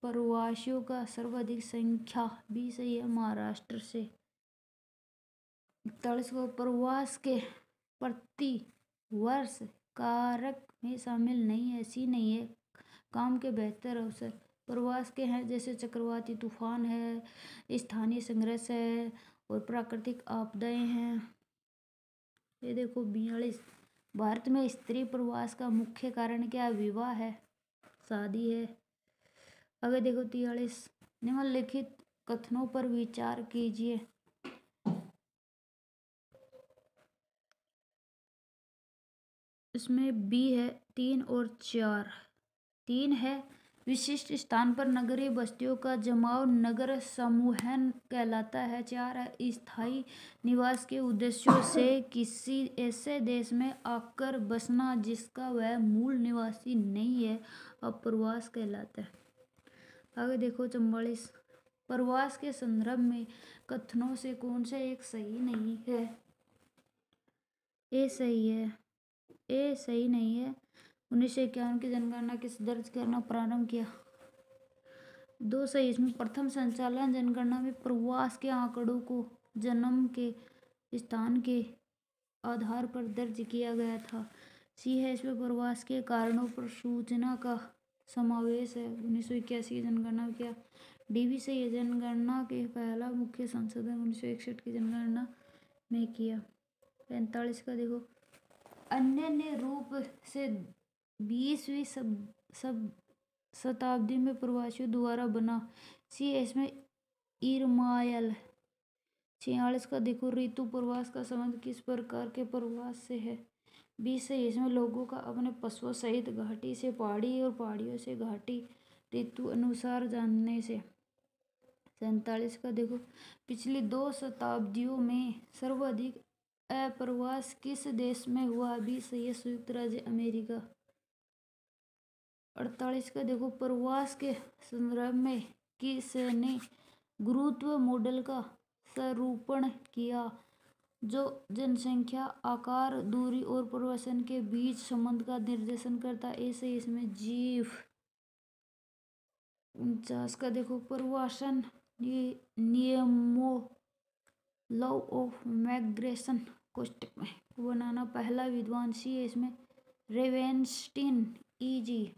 [SPEAKER 1] प्रवासियों का सर्वाधिक संख्या। बी सही है महाराष्ट्र से। 41 को प्रवास के प्रति वर्ष कारक में शामिल नहीं है। सी नहीं है काम के बेहतर अवसर। प्रवास के हैं जैसे चक्रवाती तूफान है, स्थानीय संघर्ष है और प्राकृतिक आपदाएं हैं। ये देखो 42, भारत में स्त्री प्रवास का मुख्य कारण क्या? विवाह है, शादी है। आगे देखो 43, निम्नलिखित कथनों पर विचार कीजिए। इसमें बी है 3 और 4। 3 है विशिष्ट स्थान पर नगरीय बस्तियों का जमाव नगर समूहन कहलाता है। 4 है स्थायी निवास के उद्देश्यों से किसी ऐसे देश में आकर बसना जिसका वह मूल निवासी नहीं है अप्रवास कहलाता है। आगे देखो 44, प्रवास के संदर्भ में कथनों से कौन सा एक सही नहीं है? ए सही है, ए सही नहीं है। 1951 की जनगणना किस दर्ज करना प्रारंभ किया? 2 सही इसमें प्रथम संचालन जनगणना में प्रवास के आंकड़ों को जन्म के स्थान के आधार पर दर्ज किया गया था। सी है इसमें प्रवास के कारणों पर सूचना का समावेश है। 1981 की जनगणना किया। डी भी सही है, जनगणना के पहला मुख्य संशोधन 1961 की जनगणना में किया। 45 का देखो, अन्य रूप से 20वीं शताब्दी में प्रवासियों द्वारा बना। सी इसमें इरमायल। 46 का देखो, ऋतु प्रवास का संबंध किस प्रकार के प्रवास से है? 20 से इसमें लोगों का अपने पशुओं सहित घाटी से पहाड़ी और पहाड़ियों से घाटी ऋतु अनुसार जानने से। 47 का देखो, पिछली 2 शताब्दियों में सर्वाधिक अप्रवास किस देश में हुआ? 20 सही है संयुक्त राज्य अमेरिका। 48 का देखो, प्रवास के संदर्भ में किसने गुरुत्व मॉडल का स्वरूपण किया जो जनसंख्या, आकार, दूरी और प्रवासन के बीच संबंध का निर्देशन करता है? ऐसे इसमें जीव। 49 का देखो, प्रवासन नियमों लॉ ऑफ माइग्रेशन कोष्टक में बनाना पहला विद्वान। सी है इसमें रेवेनस्टीन ई.जी.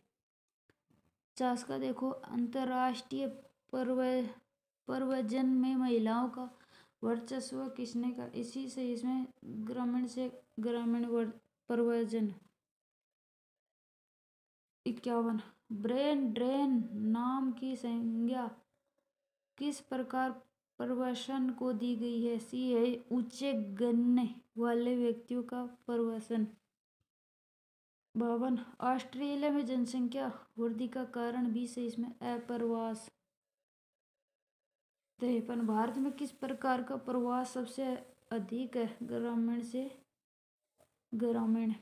[SPEAKER 1] 50 का देखो, अंतर्राष्ट्रीय प्रव्रजन में महिलाओं का वर्चस्व किसने का? इसी से इसमें ग्रामीण से ग्रामीण प्रव्रजन। 51, ब्रेन ड्रेन नाम की संज्ञा किस प्रकार प्रवसन को दी गई है? सी है ऊंचे गन्ने वाले व्यक्तियों का प्रवसन। 52। ऑस्ट्रेलिया में जनसंख्या वृद्धि का कारण भी से इसमें अप्रवास। 53। भारत में किस प्रकार का प्रवास सबसे अधिक है? ग्रामीण से ग्रामीण।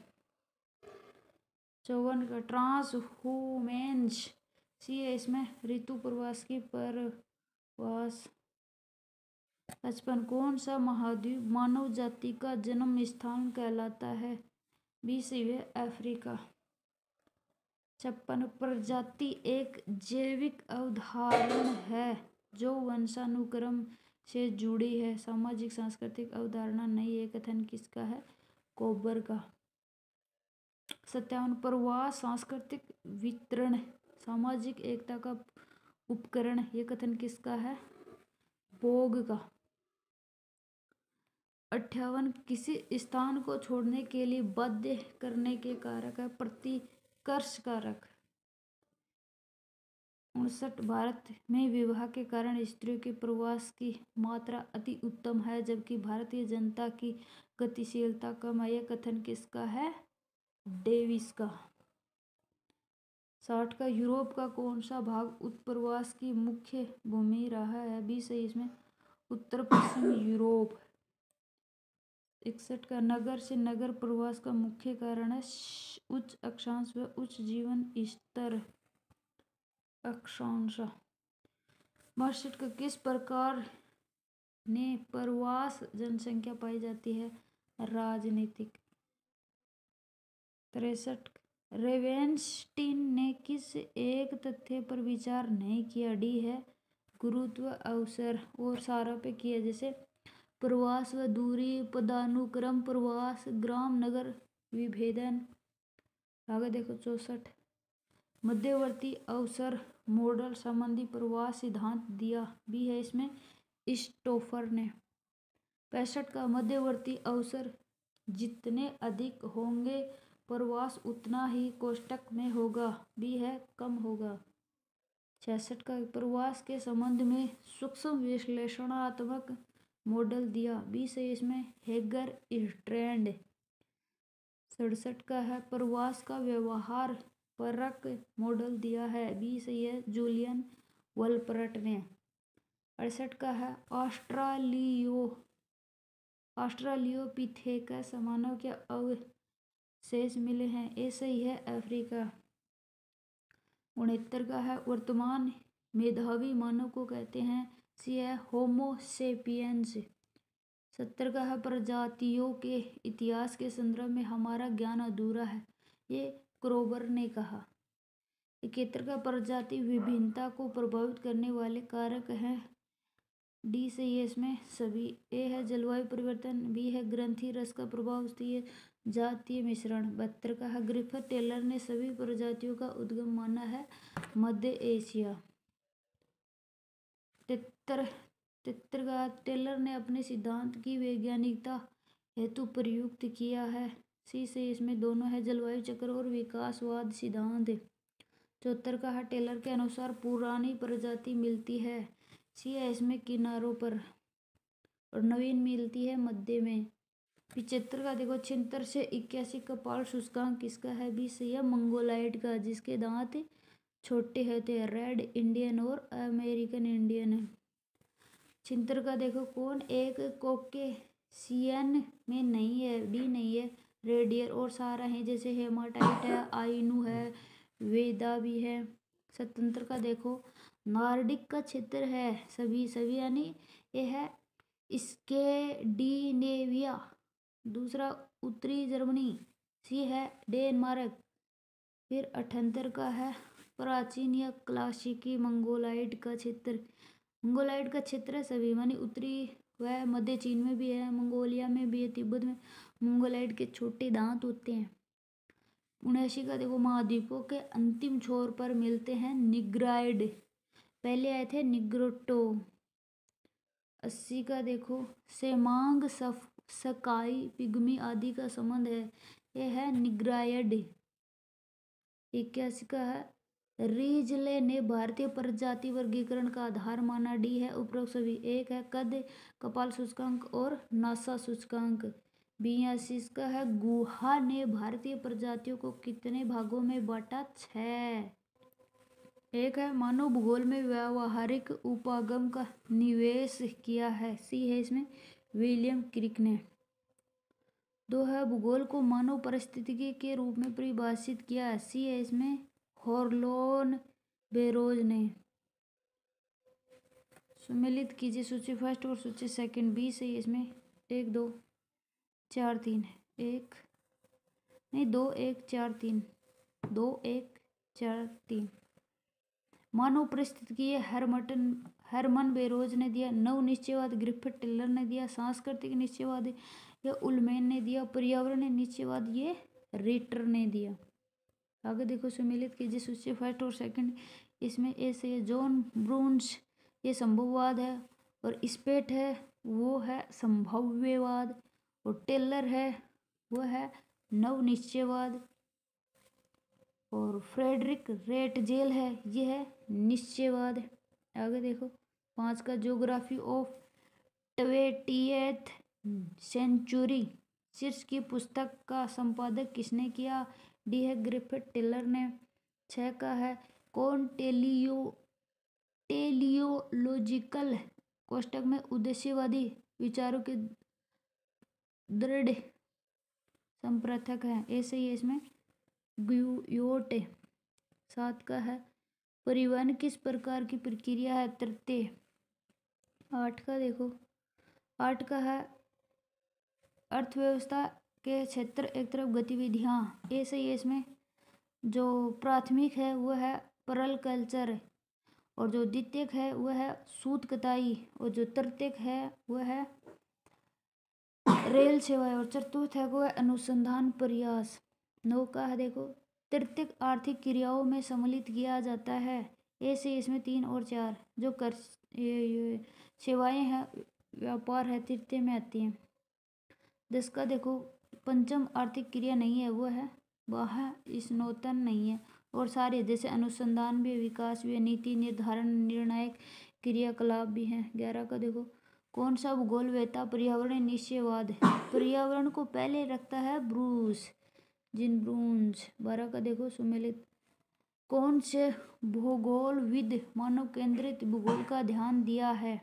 [SPEAKER 1] 54 का ट्रांस ह्यूमेंस सी है इसमें ऋतु प्रवास की प्रवास। 55। कौन सा महाद्वीप मानव जाति का जन्म स्थान कहलाता है? बी सी है अफ्रीका। 56। प्रजाति एक जैविक अवधारणा है जो वंशानुक्रम से जुड़ी है। सामाजिक सांस्कृतिक अवधारणा नहीं, ये कथन किसका है? कोबर का। 57। प्रवास सांस्कृतिक वितरण सामाजिक एकता का उपकरण, ये कथन किसका है? बोग का। 58। किसी स्थान को छोड़ने के लिए बाध्य करने के कारक है प्रतिकर्ष कारक। 59। भारत में विवाह के कारण स्त्रियों के प्रवास की मात्रा अति उत्तम है जबकि भारतीय जनता की गतिशीलता कम है, यह कथन किसका है? डेविस का। 60 का यूरोप का कौन सा भाग उत्प्रवास की मुख्य भूमि रहा है? बी सही इसमें उत्तर पश्चिम यूरोप। 61 का नगर से नगर प्रवास का मुख्य कारण है उच्च अक्षांश व उच्च जीवन स्तर। अक्षांश। 62 का किस प्रकार ने प्रवास जनसंख्या पाई जाती है? राजनीतिक। 63 रेवेनस्टीन ने किस एक तथ्य पर विचार नहीं किया? डी है गुरुत्व अवसर और सारा पे किया, जैसे प्रवास व दूरी, पदानुक्रम प्रवास, ग्राम नगर विभेदन। आगे देखो 64 मध्यवर्ती अवसर मॉडल संबंधी प्रवास सिद्धांत दिया। बी है इसमें स्टोफर ने। 65 का मध्यवर्ती अवसर जितने अधिक होंगे प्रवास उतना ही कोष्ठक में होगा। बी है कम होगा। 66 का प्रवास के संबंध में सूक्ष्म विश्लेषणात्मक मॉडल दिया। बी से इसमें हेगर स्ट्रैंड। 67 का है प्रवास का व्यवहार परक मॉडल दिया है। बी से है जूलियन वलपर्ट ने। 68 का है ऑस्ट्रालियोपिथेकस मानव के अवशेष मिले हैं, ये सही है अफ्रीका। 69 का है वर्तमान मेधावी मानव को कहते हैं? सी है होमो सेपियंस। 70 का है प्रजातियों के इतिहास के संदर्भ में हमारा ज्ञान अधूरा है, ये क्रोबर ने कहा। 71 का प्रजाति विभिन्नता को प्रभावित करने वाले कारक हैं। डी से ये इसमें सभी। ए है जलवायु परिवर्तन, बी है ग्रंथि रस का प्रभाव, सी है जातीय मिश्रण। 72 का है ग्रिफिथ टेलर ने सभी प्रजातियों का उद्गम माना है मध्य एशिया। 73 का टेलर ने अपने सिद्धांत की वैज्ञानिकता हेतु प्रयुक्त किया है। सी से इसमें दोनों है जलवायु चक्र और विकासवाद सिद्धांत। 74 का है टेलर के अनुसार पुरानी प्रजाति मिलती है। सी है इसमें किनारों पर और नवीन मिलती है मध्य में। 75 का देखो 76 से 81 कपाल सूचकांक किसका है? बी सही है मंगोलाइड का, जिसके दांत छोटे होते हैं, रेड इंडियन और अमेरिकन इंडियन है। 76 का देखो कौन एक कोकेशियन में नहीं है? डी नहीं है रेडियर और सारा है, जैसे हेमाटाइट है, आइनू है, वेदा भी है। 77 का देखो नॉर्डिक का क्षेत्र है, सभी यानी ये है स्केंडिनेविया। दूसरा उत्तरी जर्मनी, सी है डेनमार्क। फिर 78 का है प्राचीन या क्लासिकी मंगोलाइड का क्षेत्र। मंगोलाइड का क्षेत्र है सभी मानी उत्तरी व मध्य चीन में भी है, मंगोलिया में भी है, तिब्बत में मंगोलाइड के छोटे दांत होते हैं। 79 का देखो महाद्वीपों के अंतिम छोर पर मिलते हैं निग्राइड, पहले आए थे निग्रोटो। 80 का देखो सेमांग सकाई पिग्मी आदि का संबंध है, यह है निग्रायड। 81 का है रीजले ने भारतीय प्रजाति वर्गीकरण का आधार माना। डी है उपरोक्त सभी। एक है कद कपाल सूचकांक और नासा सूचकांक। बी का है गुहा ने भारतीय प्रजातियों को कितने भागों में बांटा? 6। एक है मानव भूगोल में व्यावहारिक उपागम का निवेश किया है। सी है इसमें विलियम क्रिक ने। 2 है भूगोल को मानव परिस्थितिकी के रूप में परिभाषित किया है। सी है इसमें हॉर्लोन बेरोज ने। सम्मिलित कीजिए सूची फर्स्ट और सूची सेकंड। बी से इसमें 1 2 4 3 1 नहीं 2 1 4 3 2 1 4 3। मानव परिस्थितिकी हरमन बेरोज ने दिया। नव निश्चयवाद ग्रिफिथ टिलर ने दिया। सांस्कृतिक निश्चयवाद ये उलमैन ने दिया। पर्यावरण निश्चयवाद ये रिटर ने दिया। आगे देखो सम्मिलित कीजिए सूची फर्स्ट और सेकंड। इसमें ए से जॉन ब्रून्स ये संभववाद है, और स्पेट है वो है संभाव्यवाद, और टेलर है वो है नव निश्चयवाद, और फ्रेडरिक रेटजेल है ये है निश्चयवाद। आगे देखो 5 का ज्योग्राफी ऑफ 20th सेंचुरी शीर्ष की पुस्तक का संपादक किसने किया? डी है ग्रिफिथ टिलर ने। 6 का है कौन टेलियोलॉजिकल कोष्टक में उद्देश्यवादी विचारों के दृढ़ संप्रथक है। ऐसे ही इसमें गुयोटे। 7 का है परिवहन किस प्रकार की प्रक्रिया है? तृतीय। 8 का देखो 8 का है अर्थव्यवस्था के क्षेत्र एक तरफ गतिविधियाँ। ऐसे ही इसमें जो प्राथमिक है वो है परल कल्चर, और जो द्वितीयक है वह है सूत कताई, और जो तृतीयक है वह है रेल सेवाएं, और चतुर्थ है वो है अनुसंधान प्रयास। 9 का है देखो तृतीयक आर्थिक क्रियाओं में सम्मिलित किया जाता है। ऐसे इसमें 3 और 4 जो कर ये सेवाएं हैं व्यापार है तृतीय में आती हैं। 10 का देखो पंचम आर्थिक क्रिया नहीं है वो है बाह्य स्नोतन नहीं है, और सारे जैसे अनुसंधान भी विकास भी नीति निर्धारण निर्णायक क्रियाकलाप भी हैं। 11 का देखो कौन सा भूगोल वेता पर्यावरण निश्चयवाद पर्यावरण को पहले रखता है? ब्रूस जिन ब्रून्स। 12 का देखो सम्मिलित कौन से भूगोलविद मानव केंद्रित भूगोल का ध्यान दिया है?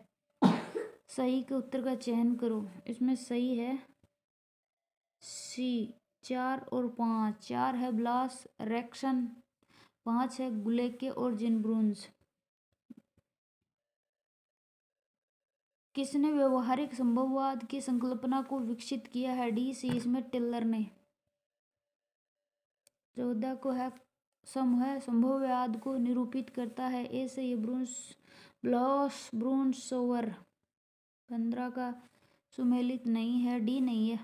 [SPEAKER 1] सही के उत्तर का चयन करो। इसमें सही है सी 4 और 5। 4 है ब्लास रेक्सन, 5 है गुलेके और जिनब्रून्स। किसने व्यवहारिक संभववाद की संकल्पना को विकसित किया है? डी सी इसमें टिलर ने। 14 को है संभववाद को निरूपित करता है। ए से ये ब्लॉस ब्रूनसोवर। 15 का सुमेलित नहीं है, डी नहीं है,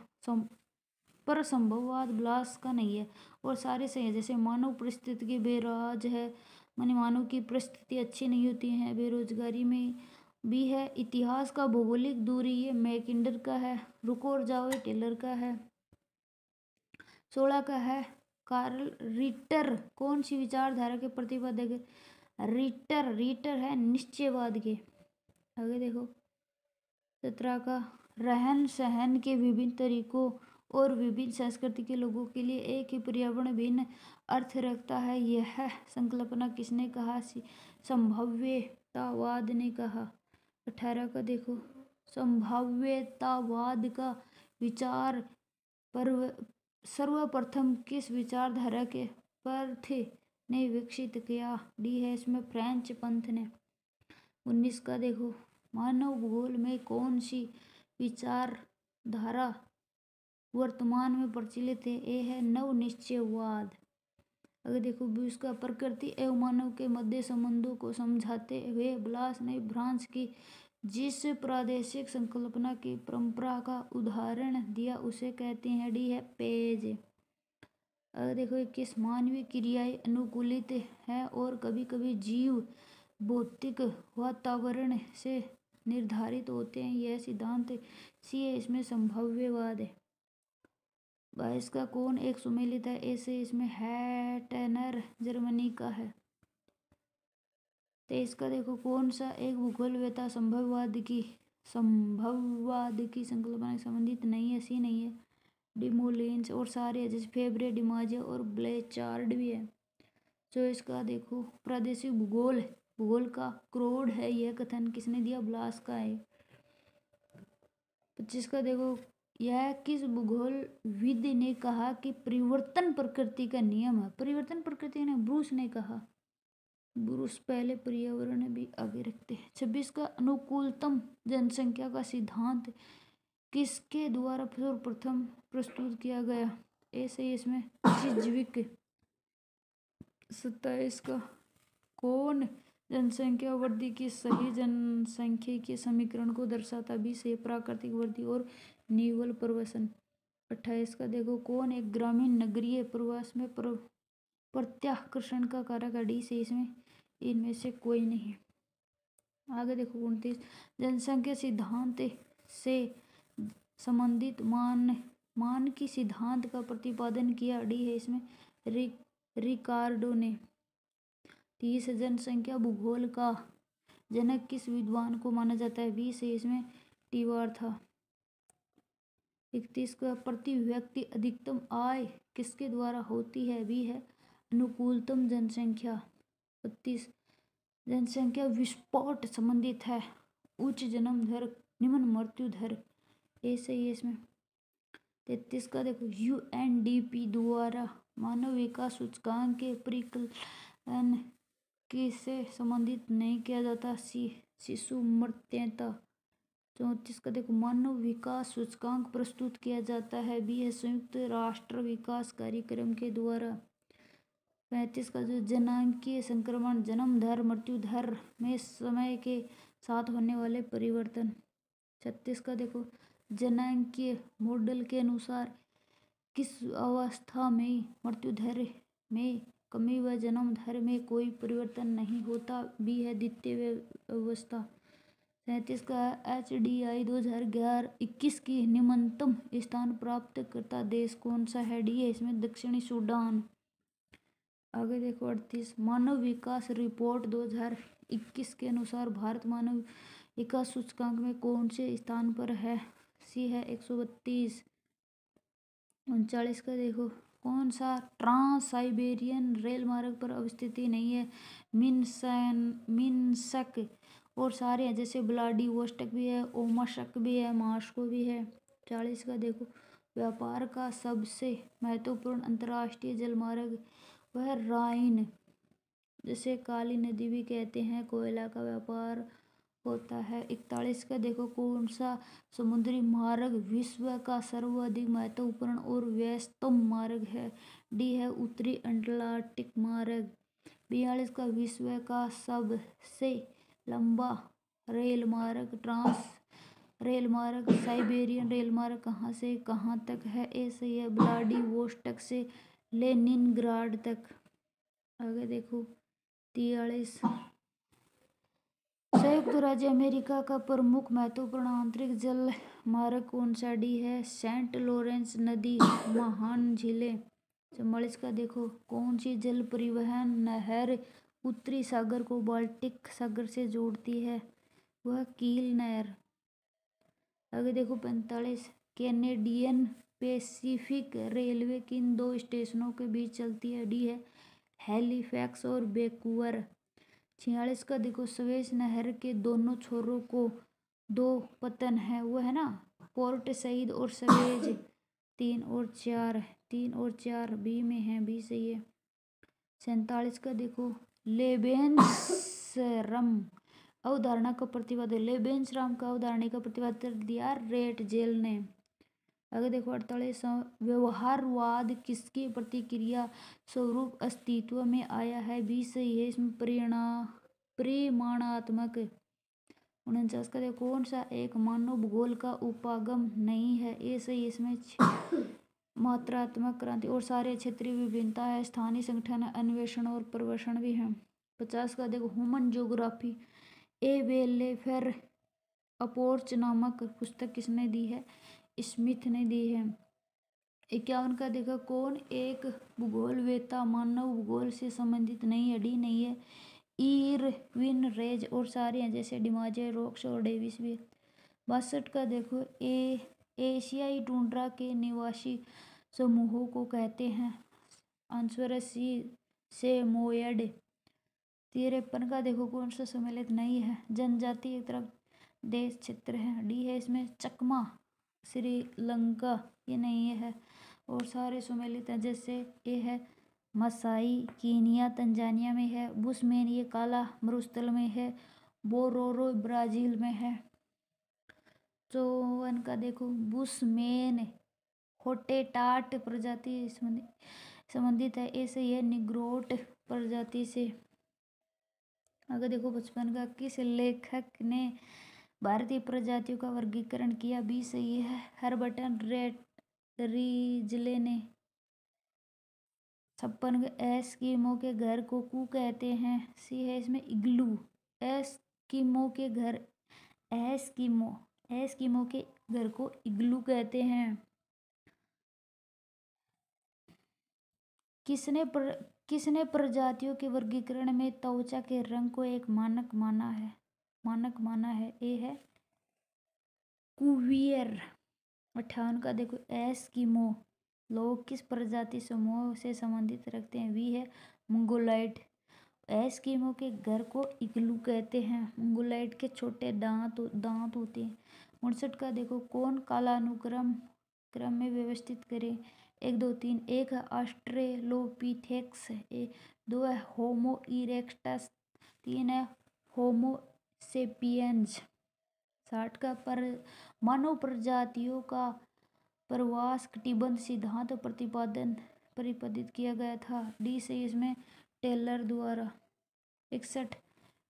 [SPEAKER 1] पर संभववाद ब्लास का नहीं है, और सारे सही है। जैसे मानव परिस्थिति की बेराज है, माने मानव की परिस्थिति अच्छी नहीं होती है, बेरोजगारी में भी है। इतिहास का भौगोलिक दूरी ये मैकिंडर का है। रुको और जाओ ये टेलर का है। 16 का है कार्ल रिटर कौन सी विचारधारा के प्रतिपादक है? रिटर है निश्चयवाद के। आगे देखो 17 का रहन सहन के विभिन्न तरीकों और विभिन्न संस्कृति के लोगों के लिए एक ही पर्यावरण भिन्न अर्थ रखता है, यह संकल्पना किसने कहा? संभाव्यतावाद ने कहा। 18 का देखो संभाव्यतावाद का विचार सर्वप्रथम किस विचारधारा के पर्थ ने विकसित किया? डी है इसमें फ्रेंच पंथ ने। 19 का देखो मानव भूगोल में कौन सी विचारधारा वर्तमान में प्रचलित है? ए है नव निश्चयवाद। अगर देखो उसका प्रकृति एवं मानव के मध्य संबंधों को समझाते हुए ब्लास ने फ्रांस की जिस प्रादेशिक संकल्पना की परंपरा का उदाहरण दिया उसे कहते हैं? डी है पेज। अगर देखो किस मानवीय क्रियाएं अनुकूलित है और कभी कभी जीव भौतिक वातावरण से निर्धारित होते हैं, यह सिद्धांत सी है इसमें संभाव्यवाद है। 22 का कौन एक सुमेलित है? ऐसे इसमें हैटनर जर्मनी का है। 23 का देखो कौन सा एक भूगोलवेता संभववाद की संकल्पना संबंधित नहीं है? सी नहीं है डिमोलेंस और सारे हैं, जैसे फेब्रे, डिमाजिया और ब्लेचार्ड भी है। जो इसका देखो प्रादेशिक भूगोल का क्रोड है, यह कथन किसने दिया? ब्लास का है। 25 का देखो, यह किस भूगोलविद ने कहा कि परिवर्तन प्रकृति का नियम है? परिवर्तन प्रकृति ने ब्रूस ने कहा। ब्रूस पहले पर्यावरण भी आगे रखते हैं। 26 का अनुकूलतम जनसंख्या का सिद्धांत किसके द्वारा सर्वप्रथम प्रस्तुत किया गया? ऐसे इसमें चिज्विक। 27 का कौन जनसंख्या वृद्धि की सही जनसांख्यिकीय समीकरण को दर्शाता? भी से प्राकृतिक वृद्धि और निवल प्रवसन। 28 का देखो, कौन एक ग्रामीण नगरीय प्रवास में प्रत्याकर्षण का कारक है? डी से इसमें इनमें से कोई नहीं। आगे देखो 29, जनसंख्या सिद्धांत से संबंधित मानकी सिद्धांत का प्रतिपादन किया? डी है इसमें रिकार्डो ने। 30, जनसंख्या भूगोल का जनक किस विद्वान को माना जाता है? बी से इसमें टीवार था। 31 का प्रति व्यक्ति अधिकतम आय किसके द्वारा होती है? बी है अनुकूलतम जनसंख्या। 32, जनसंख्या विस्फोट संबंधित है उच्च जन्म दर निम्न मृत्यु दर। ऐसे ही इसमें 33 का देखो, यूएनडीपी द्वारा मानव विकास सूचकांक के परिकलन किससे संबंधित नहीं किया जाता? शिशु मृत्यता। 34 का देखो, मानव विकास सूचकांक प्रस्तुत किया जाता है? बी है संयुक्त राष्ट्र विकास कार्यक्रम के द्वारा। 35 का जो जनांकीय संक्रमण जन्म दर मृत्यु दर में समय के साथ होने वाले परिवर्तन। 36 का देखो, जनांकीय मॉडल के अनुसार किस अवस्था में मृत्यु दर में कमी व जन्म दर में कोई परिवर्तन नहीं होता? बी है द्वितीय अवस्था। 37 का HDI 2021 की निम्नतम स्थान प्राप्त करता देश कौन सा है? डी है इसमें दक्षिणी सूडान। आगे देखो 38, मानव विकास रिपोर्ट 2021 के अनुसार भारत मानव विकास सूचकांक में कौन से स्थान पर है? सी है 132। 39 का देखो, कौन सा ट्रांस साइबेरियन रेल मार्ग पर अवस्थित नहीं है? मिन्स्क और सारे हैं, जैसे व्लादिवोस्टोक भी है, ओमाशक भी है, मास्को भी है। 40 का देखो, व्यापार का सबसे महत्वपूर्ण अंतर्राष्ट्रीय जलमार्ग वह राइन, जैसे काली नदी भी कहते हैं, कोयला का व्यापार होता है। 41 का देखो, कौन सा समुद्री मार्ग विश्व का सर्वाधिक महत्वपूर्ण और व्यस्तम मार्ग है? डी है उत्तरी अटलांटिक मार्ग। 42 का विश्व का सबसे लंबा रेल मार्ग ट्रांस रेल मार्ग साइबेरियन रेल मार्ग कहाँ से कहाँ तक है? ऐसे ही है व्लादिवोस्टोक से लेनिनग्राड तक। आगे देखो 43, संयुक्त राज्य अमेरिका का प्रमुख महत्वपूर्ण आंतरिक जल मार्ग कौन सा? डी है सेंट लॉरेंस नदी महान झीलें। 44 का देखो, कौन सी जल परिवहन नहर उत्तरी सागर को बाल्टिक सागर से जोड़ती है? वह कील नहर। आगे देखो 45, कैनेडियन पैसिफिक रेलवे किन दो स्टेशनों के बीच चलती है? डी है हैलिफैक्स और वैंकूवर। 46 का देखो, स्वेज नहर के दोनों छोरों को दो पतन है, वो है ना पोर्ट सईद और स्वेज। 3 और 4 बी में है, बी सही है। 47 का देखो, लेबेंसरम अवधारणा का प्रतिपादन लेबेंसराम का अवधारणा का प्रतिपादन दिया रेट जेल ने। आगे देखो 48, व्यवहारवाद किसकी प्रतिक्रिया स्वरूप अस्तित्व में आया है? बी सही है इसमें परिमाणात्मक। 49 का देखो, कौन सा एक मानव भूगोल का उपागम नहीं है? ए सही इसमें मात्रात्मक क्रांति और सारे क्षेत्रीय विभिन्नता है, स्थानीय संगठन अन्वेषण और प्रवसन भी है। 50 का देखो, ह्यूमन ज्योग्राफी ए वेलफेयर अप्रोच नामक पुस्तक किसने दी है? स्मिथ ने दी है। 51 का देखो, कौन एक भूगोलवेत्ता मानव भूगोल से संबंधित नहीं है? डी नहीं है इरविन रेज और सारे हैं, जैसे डिमाजे, रोक्स और डेविस भी। 62 का देखो, एशियाई टुंड्रा के निवासी समूहों को कहते हैं। Answer C सेमोयड। 53 का देखो कौन सा सम्मिलित नहीं है। जनजाति एक तरफ देश क्षेत्र है। डी है इसमें चकमा, श्रीलंका, ये नहीं है। और सारे सम्मिलित हैं, जैसे ये है मसाई कीनिया तंजानिया में है, बुशमैन ये काला मरुस्थल में है, बोरोरो ब्राज़ील में है। 54 का देखो बुशमैन होटेटाट प्रजाति संबंधित है। ऐसे यह निग्रोट प्रजाति से। अगर देखो 55 का किस लेखक ने भारतीय प्रजातियों का वर्गीकरण किया? बी सही है, हर्बर्ट रीजले ने। 56 का एस्किमो के घर को कू कहते हैं। सी है इसमें इग्लू। एस्किमो के घर एस्किमो के घर को इग्लू कहते हैं। किसने प्रजातियों के वर्गीकरण में त्वचा के रंग को एक मानक माना है? ए है कुवियर। 58 का देखो एस्किमो लोग किस प्रजाति समूह से संबंधित रखते हैं? वी है मंगोलाइड। एस्किमो के घर को इग्लू कहते हैं। मंगोलाइड के छोटे दांत होते हैं। 59 का देखो कौन कालानुक्रम में व्यवस्थित करें? 1 2 3। 1 है ऑस्ट्रेलोपिथेक्स, 2 है होमो इरेक्टस, 3 है होमो सेपियंस। 60 का मानव प्रजातियों का प्रवास कटिबंध सिद्धांत प्रतिपादित किया गया था। डी से इसमें टेलर द्वारा। 61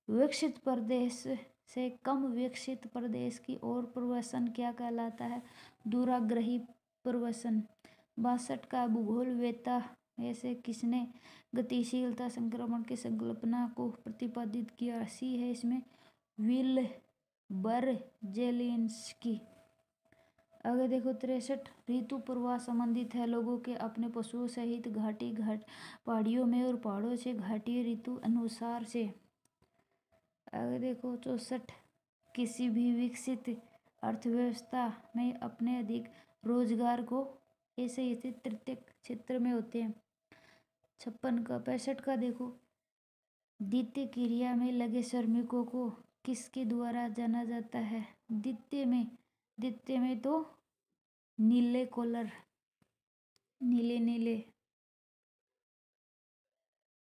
[SPEAKER 1] विकसित प्रदेश से कम विकसित प्रदेश की ओर प्रवसन क्या कहलाता है? दूराग्रही प्रवसन। 62 का भूगोलवेत्ता ऐसे किसने गतिशीलता संक्रमण की संकल्पना को प्रतिपादित किया? सी है इसमें विल्बर जेलिंस्की। अगर देखो 63 ऋतु प्रवाह संबंधित है लोगों के अपने पशुओं सहित पहाड़ियों में और पहाड़ों से घाटी ऋतु अनुसार से। अगर देखो 64 किसी भी विकसित अर्थव्यवस्था में अपने अधिक रोजगार को ऐसे स्थित तृतीयक क्षेत्र में होते हैं। 65 का देखो द्वितीय क्रिया में लगे श्रमिकों को किसके द्वारा जाना जाता है? द्वितीय में तो नीले कॉलर, नीले।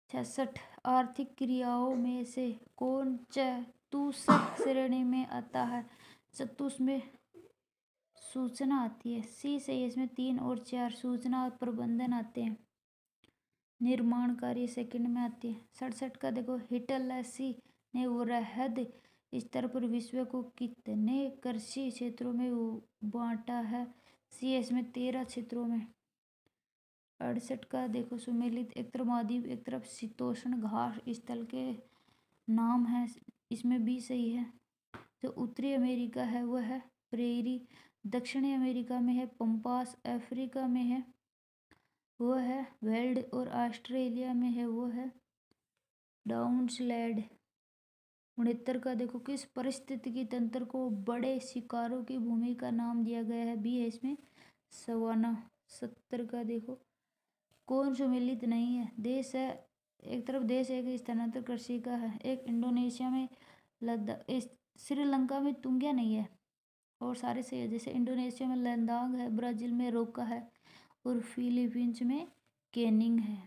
[SPEAKER 1] 66 आर्थिक क्रियाओं में से कौन चतुष्क श्रेणी में आता है? चतुष्क में सूचना आती है। सी से इसमें 3 और 4 सूचना और प्रबंधन आते हैं। निर्माण कार्य सेकंड में आती है। 67 का देखो हिटलर ने वृहद स्तर पर विश्व को कितने कृषि क्षेत्रों में बांटा है? सी इसमें 13 क्षेत्रों में। 68 का देखो सुमेलित एक तरफ महाद्वीप एक तरफ शीतोष्ण घास स्थल के नाम है। इसमें भी सही है। जो उत्तरी अमेरिका है वह है प्रेरी, दक्षिणी अमेरिका में है पंपास, अफ्रीका में है वो है वेल्ड और ऑस्ट्रेलिया में है वो है डाउनस्लैंड। 69 का देखो किस पारिस्थितिकी तंत्र को बड़े शिकारों की भूमि का नाम दिया गया है? बी है इसमें सवाना। 70 का देखो कौन सम्मिलित नहीं है? देश है एक तरफ देश एक स्थानांतर कृषि का है, एक इंडोनेशिया में लद्दाख, श्रीलंका में तुंगिया नहीं है और सारे सही है। जैसे इंडोनेशिया में लद्दाख है, ब्राज़ील में रोका है और फिलीपींस में कैनिंग है।